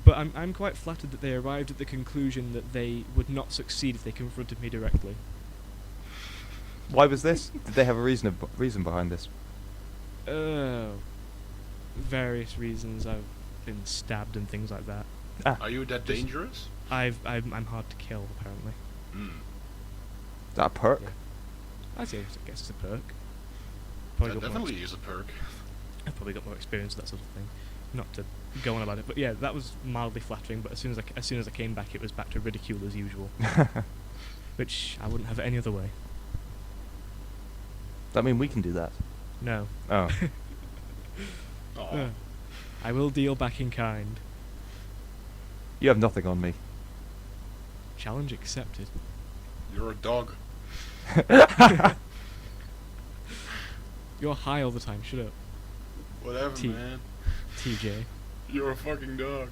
But I'm quite flattered that they arrived at the conclusion that they would not succeed if they confronted me directly. Why was this? Did they have a reason behind this? Various reasons. I've been stabbed and things like that. Are you that Just- dangerous? I'm hard to kill, apparently. Mm. Is that a perk? Yeah. I guess it's a perk. That got more definitely is a perk. I've probably got more experience with that sort of thing. Not to go on about it, but yeah, that was mildly flattering. But as soon as I came back, it was back to ridicule as usual, which I wouldn't have it any other way. That mean we can do that? No. Oh. Aw. I will deal back in kind. You have nothing on me. Challenge accepted. You're a dog. You're high all the time. Shut up, Whatever, T. man. TJ. You're a fucking dog.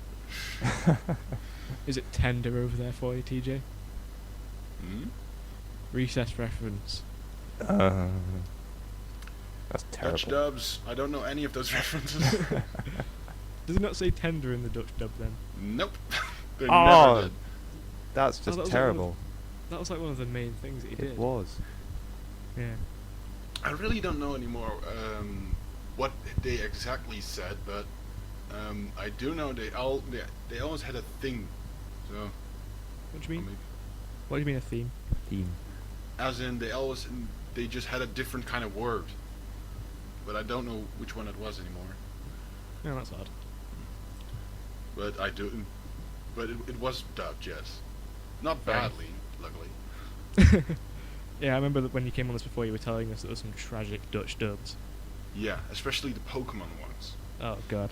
Is it tender over there for you, TJ? Hmm? Recess reference. That's Dutch terrible. dubs. I don't know any of those references. Does it not say tender in the Dutch dub then? Nope. They Oh, never did. That's that just was like terrible. That was like one of the main things that he did. It was. Yeah. I really don't know anymore what they exactly said, but I do know they always had a thing. So, What do you I mean? mean, What do you mean a theme? Team. as in they just had a different kind of word, but I don't know which one it was anymore. No, that's odd. But I do, but it was dubbed, yes, not Fair enough. badly, luckily. Yeah, I remember that when you came on this before, you were telling us that there was some tragic Dutch dubs. Yeah, especially the Pokemon ones. Oh god.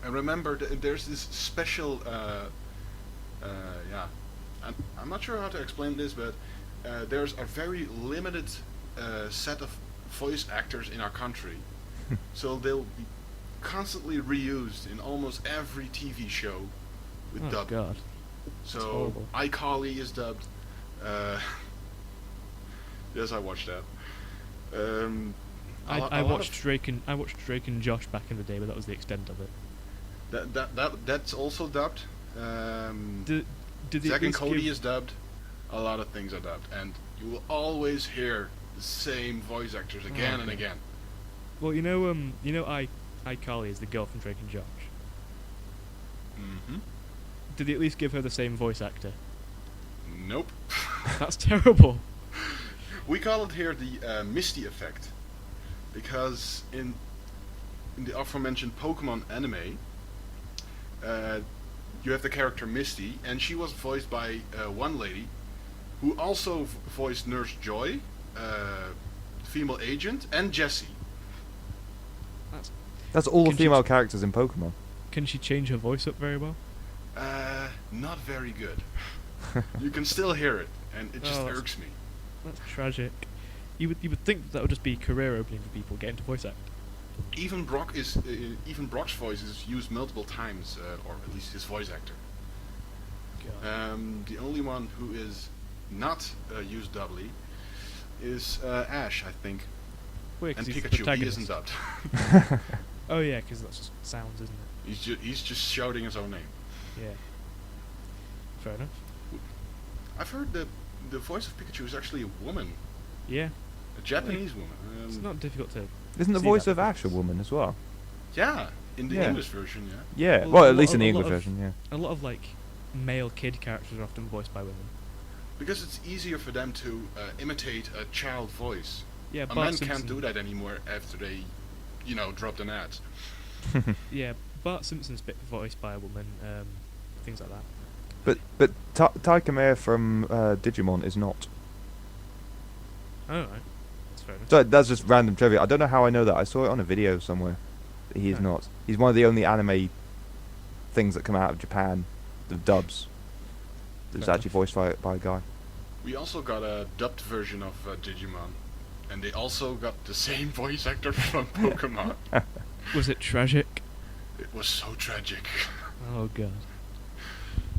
I remember there's this special, yeah, I'm not sure how to explain this, but there's a very limited set of voice actors in our country, so they'll be constantly reused in almost every TV show with Oh dub. god. So horrible. iCarly is dubbed. Yes, I watched that. I watched Drake and Josh back in the day, but that was the extent of it. That's also dubbed. Did they Zack at and least Cody give- is dubbed. A lot of things are dubbed, and you will always hear the same voice actors again and okay. again. Well, iCarly is the girl from Drake and Josh. Mm-hmm. Did they at least give her the same voice actor? Nope. That's terrible. We call it here the Misty effect, because in the aforementioned Pokemon anime, you have the character Misty, and she was voiced by one lady, who also voiced Nurse Joy, female agent, and Jessie. That's all the Can she female ch- characters in Pokemon. Can she change her voice up very well? Not very good. You can still hear it, and it just Oh, that's- irks me. That's tragic. You would think that would just be career opening for people getting to voice act. Even Brock's voice is used multiple times, or at least his voice actor. The only one who is not used doubly is Ash, I think. Well, yeah, 'cause And he's the Pikachu, he protagonist. isn't dubbed. Oh yeah, because that's just sounds, isn't it? He's just shouting his own name. Yeah. Fair enough. I've heard that the voice of Pikachu is actually a woman, Yeah. a Japanese woman. It's not difficult to. Isn't the see voice that of Ash a difference. woman as well? Yeah, in the Yeah. English version, yeah. Yeah. Well, Well, a at least lot- in the a lot English of- version. Yeah. A lot of like male kid characters are often voiced by women. Because it's easier for them to imitate a child voice. Yeah, A Bart man Simpson. can't do that anymore after they, dropped an ad. Yeah, Bart Simpson's voiced by a woman. Things like that. But Taika from Digimon is not. Oh, right. That's fair enough. So that's just random trivia. I don't know how I know that. I saw it on a video somewhere. He is Right. not. He's one of the only anime things that come out of Japan, the dubs. That's Fair actually voiced by a guy. We also got a dubbed version of Digimon. And they also got the same voice actor from Pokemon. Was it tragic? It was so tragic. Oh god.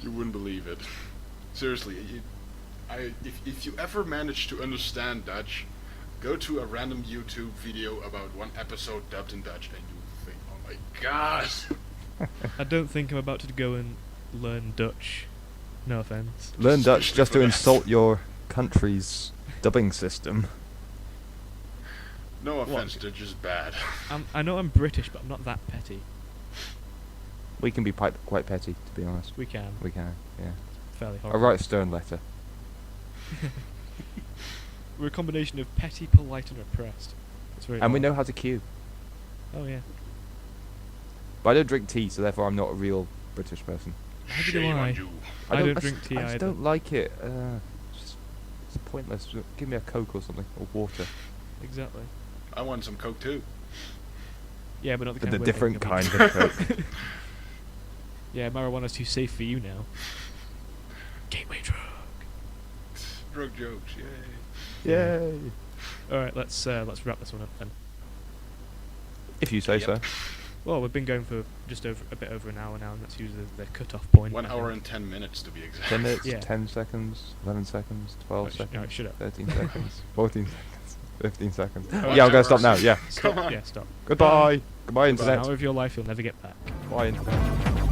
You wouldn't believe it. Seriously, if you ever manage to understand Dutch, go to a random YouTube video about one episode dubbed in Dutch and you will think, oh my god! I don't think I'm about to go and learn Dutch. No offense. Learn Dutch Especially just for to that. insult your country's dubbing system. No offense, they're just bad. I know I'm British, but I'm not that petty. We can be quite petty, to be honest. We can. We can, yeah. Fairly I horrible. write a stern letter. We're a combination of petty, polite, and oppressed. It's very And we odd. know how to queue. Oh yeah. But I don't drink tea, so therefore I'm not a real British person. Neither do Shame I. on you. I don't I drink tea I just either. don't like it. It's pointless. Give me a Coke or something, or water. Exactly. I want some Coke too. Yeah, but not the But kind the of we're different thinking kind of. of Coke. Yeah, marijuana's too safe for you now. Gateway drug. Drug jokes, yay. Yay! All right, let's wrap this one up then. If you say Yep. so. Well, we've been going for just a bit over an hour now, and that's usually the cut-off point. 1 I hour think. and 10 minutes to be exact. 10 minutes, Yeah. 10 seconds, 11 seconds, 12 Alright, seconds, alright, shut up. 13 seconds, 14 seconds, 15 seconds. Alright. Yeah, I'm going to stop now, yeah. Come on. Yeah, stop. Goodbye! Goodbye, Goodbye. internet. Hour of your life you'll never get back. Bye, internet.